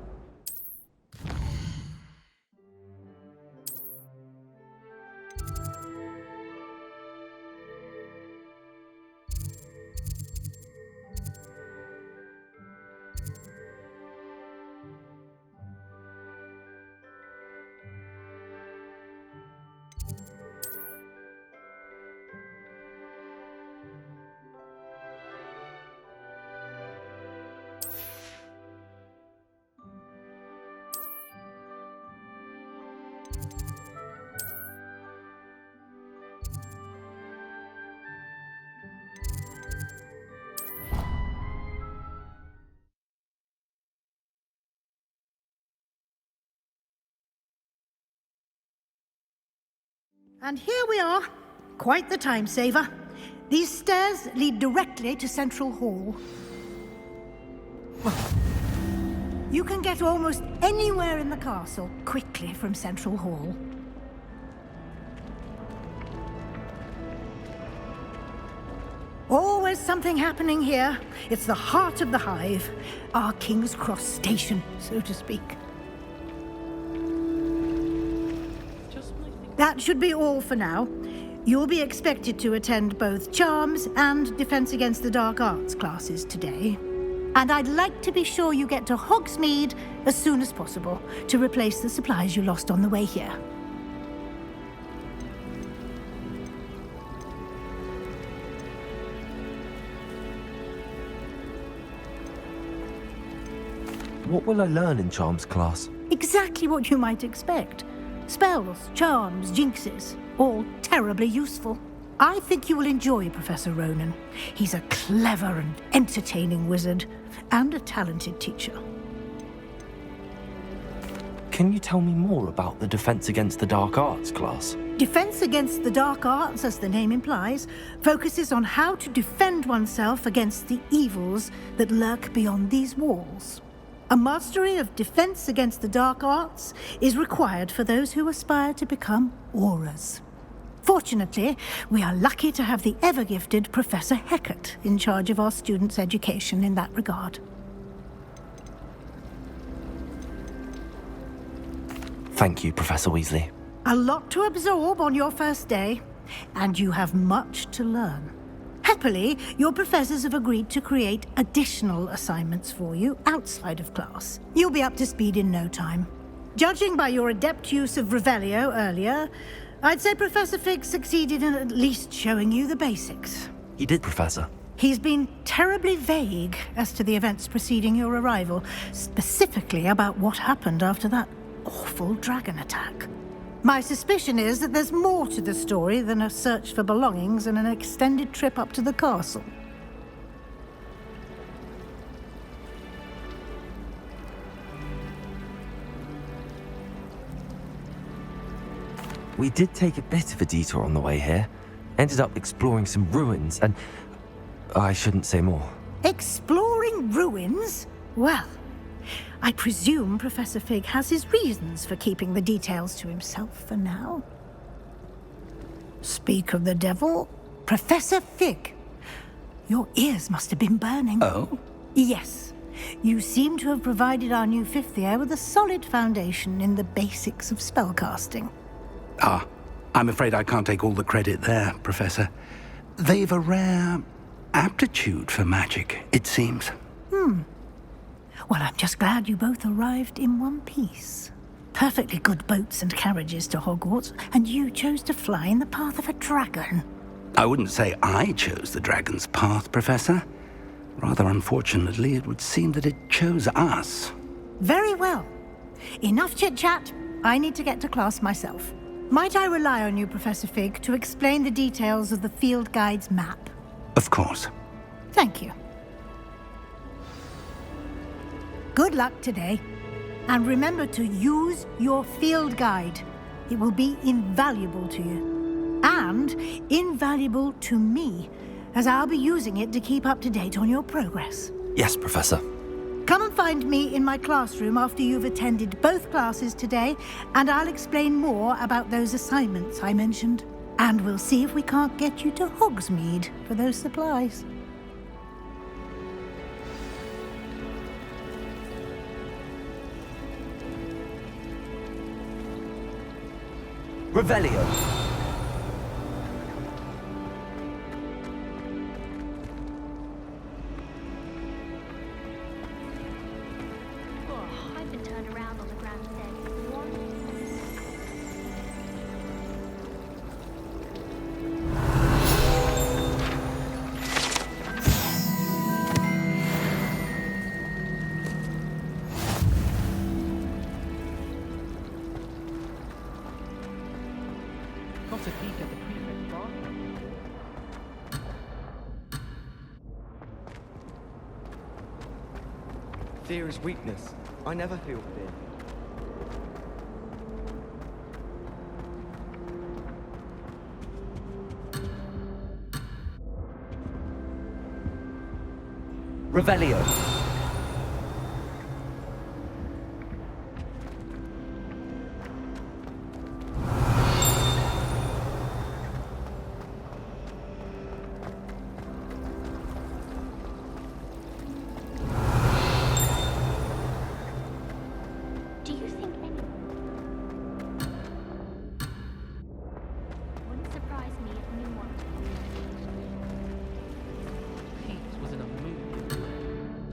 S9: And here we are. Quite the time saver. These stairs lead directly to Central Hall. You can get almost anywhere in the castle quickly from Central Hall. Always something happening here. It's the heart of the hive. Our King's Cross station, so to speak. That should be all for now. You'll be expected to attend both Charms and Defense Against the Dark Arts classes today. And I'd like to be sure you get to Hogsmeade as soon as possible to replace the supplies you lost on the way here.
S2: What will I learn in Charms class?
S9: Exactly what you might expect. Spells, charms, jinxes, all terribly useful. I think you will enjoy Professor Ronan. He's a clever and entertaining wizard, and a talented teacher.
S2: Can you tell me more about the Defense Against the Dark Arts class?
S9: Defense Against the Dark Arts, as the name implies, focuses on how to defend oneself against the evils that lurk beyond these walls. A mastery of Defense Against the Dark Arts is required for those who aspire to become auras. Fortunately, we are lucky to have the ever-gifted Professor Hecat in charge of our students' education in that regard.
S2: Thank you, Professor Weasley.
S9: A lot to absorb on your first day, and you have much to learn. Happily, your professors have agreed to create additional assignments for you outside of class. You'll be up to speed in no time. Judging by your adept use of Revelio earlier, I'd say Professor Fig succeeded in at least showing you the basics.
S2: He did, Professor.
S9: He's been terribly vague as to the events preceding your arrival, specifically about what happened after that awful dragon attack. My suspicion is that there's more to the story than a search for belongings and an extended trip up to the castle.
S2: We did take a bit of a detour on the way here. Ended up exploring some ruins and... I shouldn't say more.
S9: Exploring ruins? Well, I presume Professor Fig has his reasons for keeping the details to himself for now. Speak of the devil, Professor Fig. Your ears must have been burning.
S1: Oh?
S9: Yes. You seem to have provided our new fifth year with a solid foundation in the basics of spellcasting.
S17: Ah, I'm afraid I can't take all the credit there, Professor. They've a rare aptitude for magic, it seems.
S9: Well, I'm just glad you both arrived in one piece. perfectly good boats and carriages to Hogwarts, and you chose to fly in the path of a dragon.
S17: I wouldn't say I chose the dragon's path, Professor. Rather unfortunately, it would seem that it chose us.
S9: Very well. Enough chit-chat. I need to get to class myself. Might I rely on you, Professor Fig, to explain the details of the field guide's map?
S17: Of course.
S9: Thank you. Good luck today. And remember to use your field guide. It will be invaluable to you. And invaluable to me, as I'll be using it to keep up to date on your progress.
S2: Yes, Professor.
S9: Come and find me in my classroom after you've attended both classes today, and I'll explain more about those assignments I mentioned. And we'll see if we can't get you to Hogsmeade for those supplies.
S2: Revelio.
S12: I've been turned around on the ground today.
S16: Got a peek at the prefect bar. Fear is weakness. I never feel fear.
S2: Revelio.
S12: Do you think anyone wouldn't surprise me if knew one?
S16: Pete was in a mood.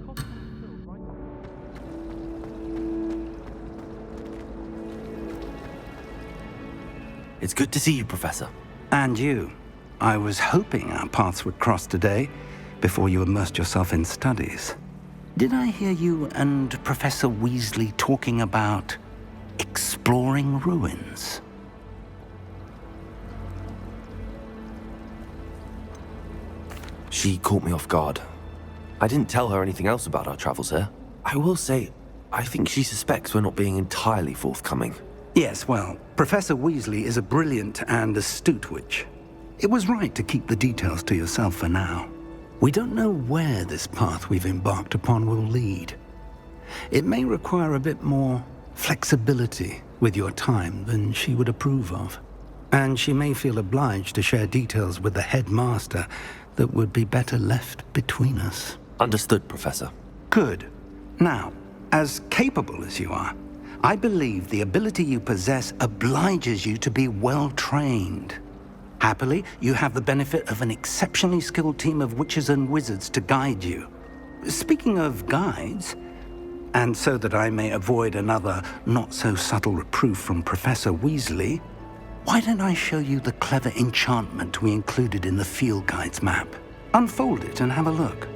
S16: Tossed and filled right
S2: It's good to see you, Professor.
S17: And you. I was hoping our paths would cross today, before you immersed yourself in studies. Did I hear you and Professor Weasley talking about exploring ruins?
S2: She caught me off guard. I didn't tell her anything else about our travels here. I will say, I think she suspects we're not being entirely forthcoming.
S17: Yes, well, Professor Weasley is a brilliant and astute witch. It was right to keep the details to yourself for now. We don't know where this path we've embarked upon will lead. It may require a bit more flexibility with your time than she would approve of. And she may feel obliged to share details with the headmaster that would be better left between us.
S2: Understood, Professor.
S17: Good. Now, as capable as you are, I believe the ability you possess obliges you to be well trained. Happily, you have the benefit of an exceptionally skilled team of witches and wizards to guide you. Speaking of guides, and so that I may avoid another not-so-subtle reproof from Professor Weasley, why don't I show you the clever enchantment we included in the field guide's map? Unfold it and have a look.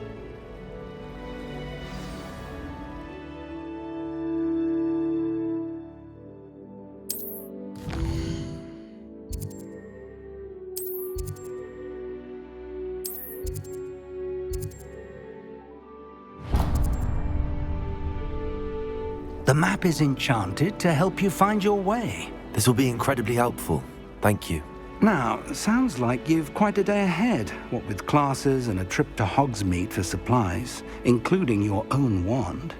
S17: The map is enchanted to help you find your way.
S2: This will be incredibly helpful. Thank you.
S17: Now, sounds like you've quite a day ahead, what with classes and a trip to Hogsmeade for supplies, including your own wand.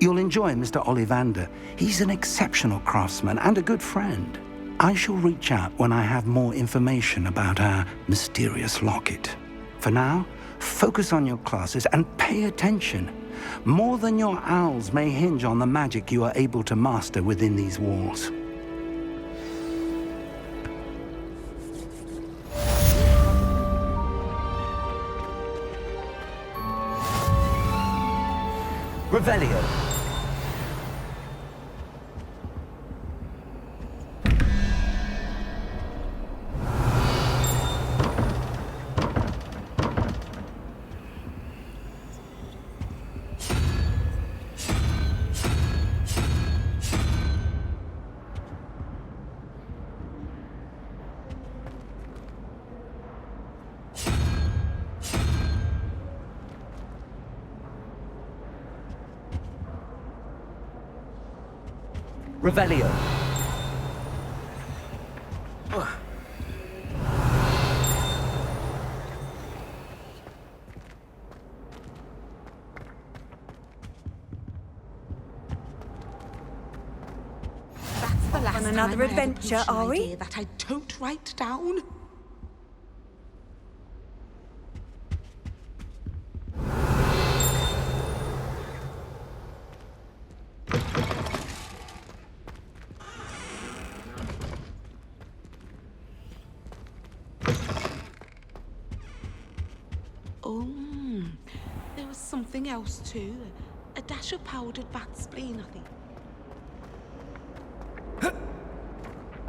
S17: You'll enjoy Mr. Ollivander. He's an exceptional craftsman and a good friend. I shall reach out when I have more information about our mysterious locket. For now, focus on your classes and pay attention. More than your owls may hinge on the magic you are able to master within these walls.
S2: Revelio. Revelio.
S18: The last
S19: On another
S18: time I had a
S19: adventure,
S18: potion
S19: are we?
S18: idea that I don't write down. Oh, there was something else too. A dash of powdered bat spleen, I think.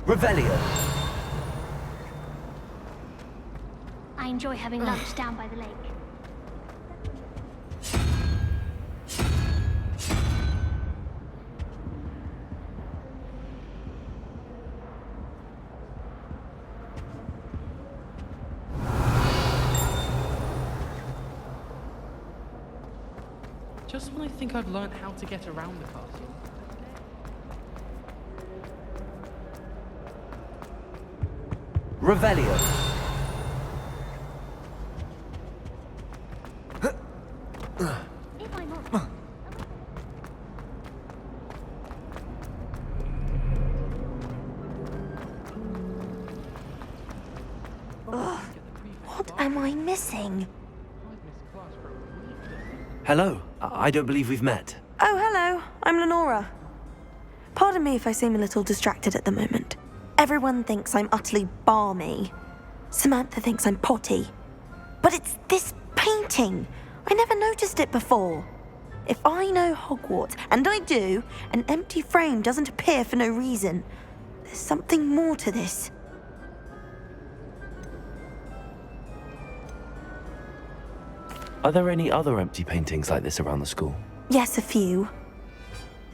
S2: Revelio.
S12: I enjoy having lunch down by the lake.
S16: Just when I think I've learnt how to get around the castle.
S2: Revelio.
S19: What am I missing?
S2: Hello. I don't believe we've met.
S19: Oh, hello. I'm Lenora. Pardon me if I seem a little distracted at the moment. Everyone thinks I'm utterly balmy. Samantha thinks I'm potty. But it's this painting. I never noticed it before. If I know Hogwarts, and I do, an empty frame doesn't appear for no reason. There's something more to this.
S2: Are there any other empty paintings like this around the school?
S19: Yes, a few.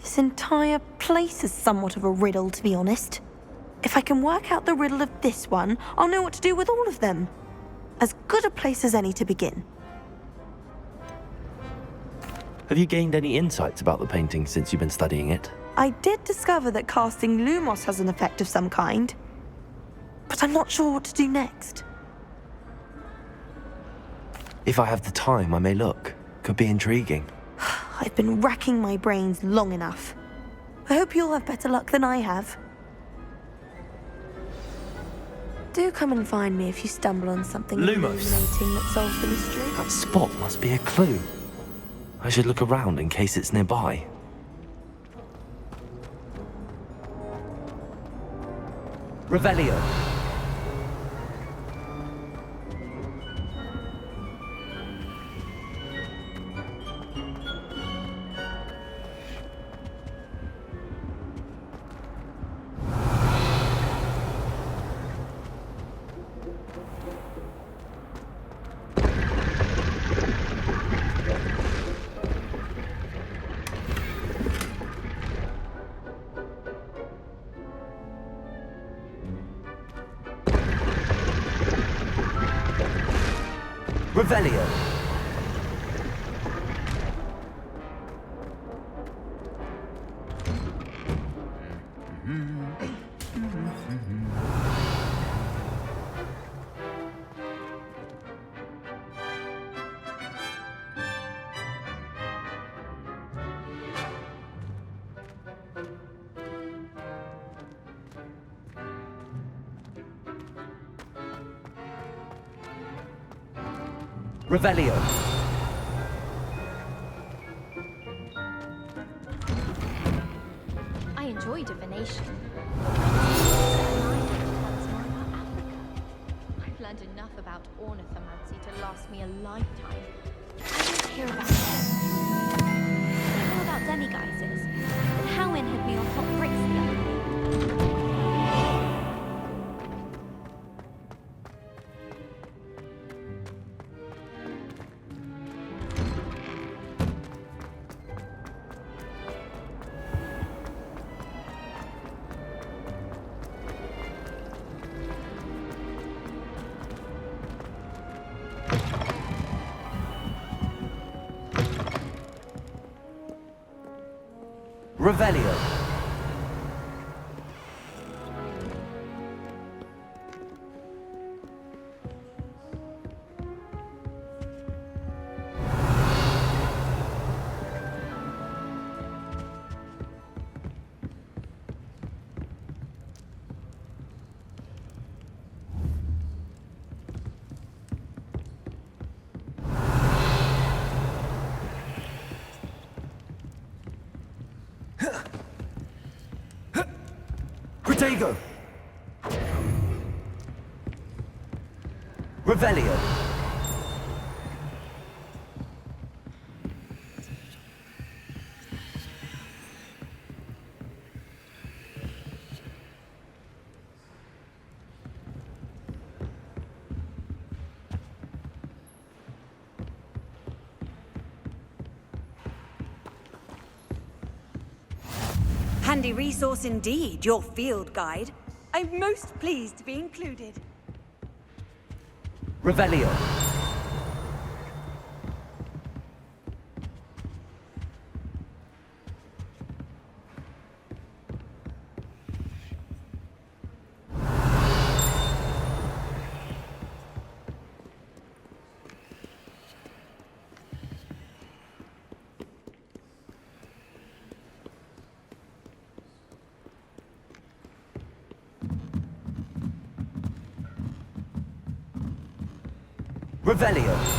S19: This entire place is somewhat of a riddle, to be honest. If I can work out the riddle of this one, I'll know what to do with all of them. As good a place as any to begin.
S2: Have you gained any insights about the painting since you've been studying it?
S19: I did discover that casting Lumos has an effect of some kind. But I'm not sure what to do next.
S2: If I have the time, I may look. Could be intriguing.
S19: I've been racking my brains long enough. I hope you'll have better luck than I have. Do come and find me if you stumble on something
S2: Lumos.
S19: illuminating that solves the mystery.
S2: That spot must be a clue. I should look around in case it's nearby. Revelio. Revelio. Revelio.
S12: I enjoy divination. I've learned enough about ornithomancy to last me a lifetime. I don't hear about them. I know about demiguises. And Howin had me on hot bricks the other day.
S2: Revelio. Protego! Revelio!
S20: Handy resource indeed, your field guide. I'm most pleased to be included.
S2: Revelio! Revelio!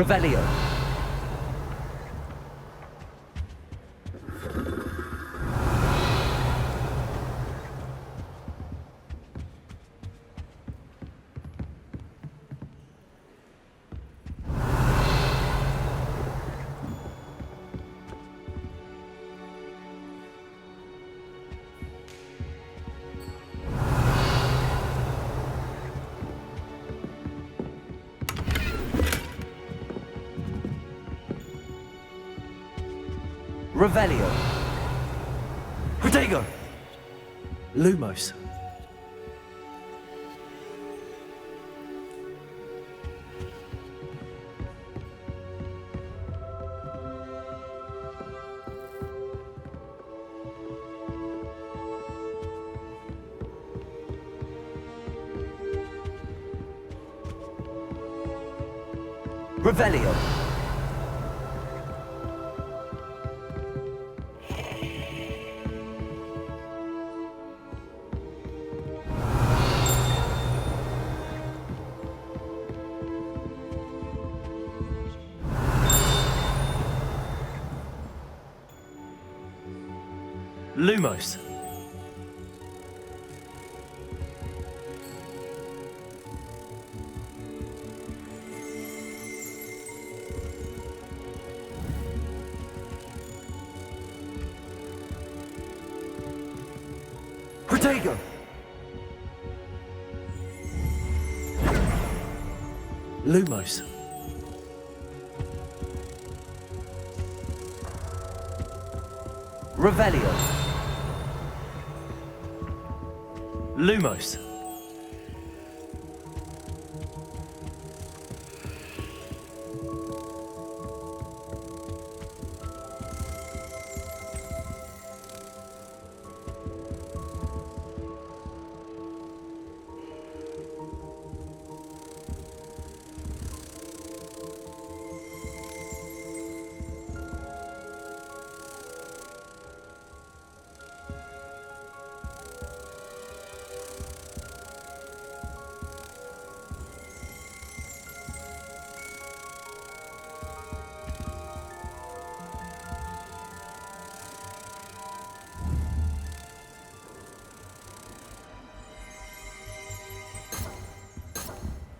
S2: Revelio! Revelio! Protego! Lumos! Revelio! Lumos! Protego! Lumos! Revelio! Lumos!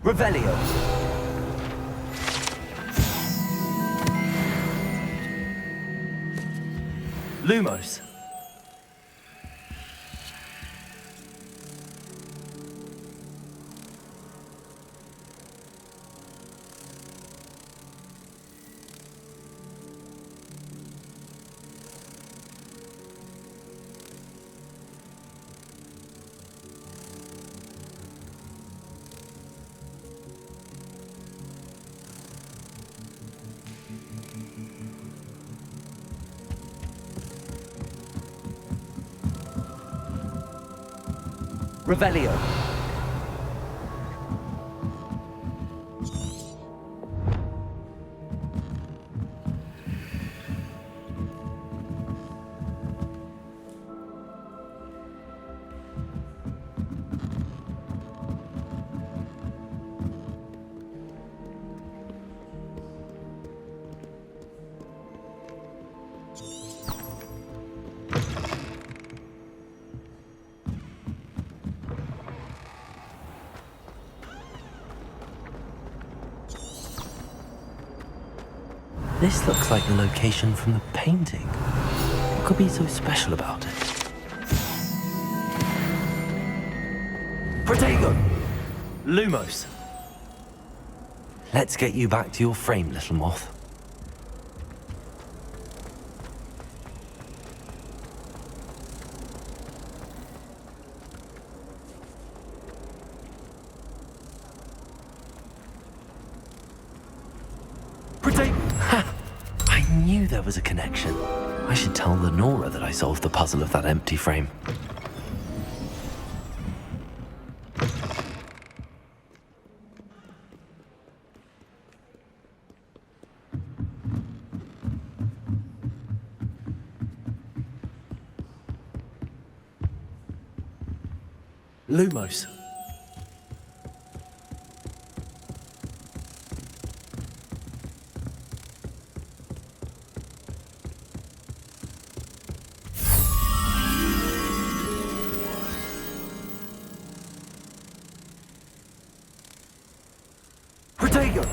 S2: Revelio! Lumos! Revelio. This looks like the location from the painting. What could be so special about it? Protego! Lumos! Let's get you back to your frame, little moth. I knew there was a connection. I should tell Lenora that I solved the puzzle of that empty frame. Lumos. Protego!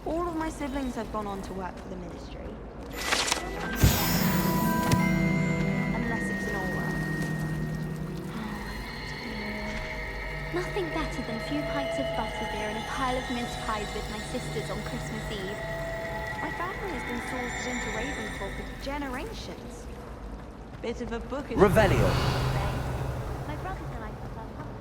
S19: All of my siblings have gone on to work for the Ministry. Unless it's an Aura.
S12: Nothing better than a few pints of butterbeer and a pile of mince pies with my sisters on Christmas Eve.
S19: My family has been sourced into Ravenclaw for generations. Bit of a bookish...
S2: Revelio.
S12: My brothers and I prefer pumpkin.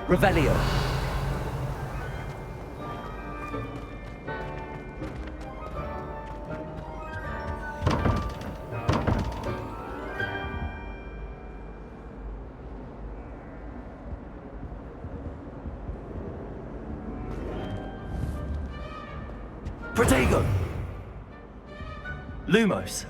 S2: Revelio. Protego. Lumos.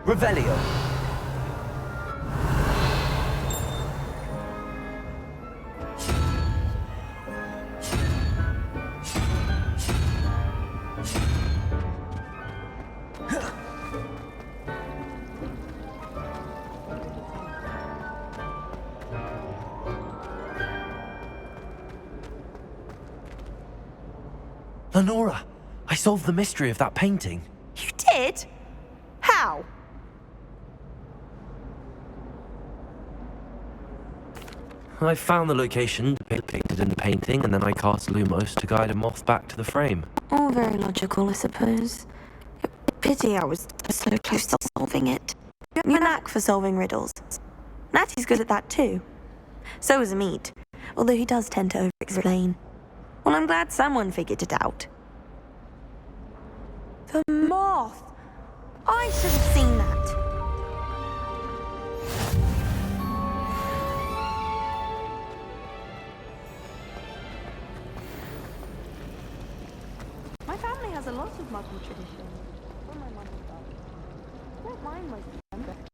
S2: Revelio. Lenora, I solved the mystery of that painting.
S19: You did? How?
S2: I found the location depicted in the painting, and then I cast Lumos to guide a moth back to the frame.
S19: All very logical, I suppose. Pity I was so close to solving it. You have a knack for solving riddles. Natty's good at that too. So is Amit, although he does tend to over-explain. Well, I'm glad someone figured it out. The moth! I should have seen that. My family has a lot of modern traditions. When my mother died, I don't mind most of them.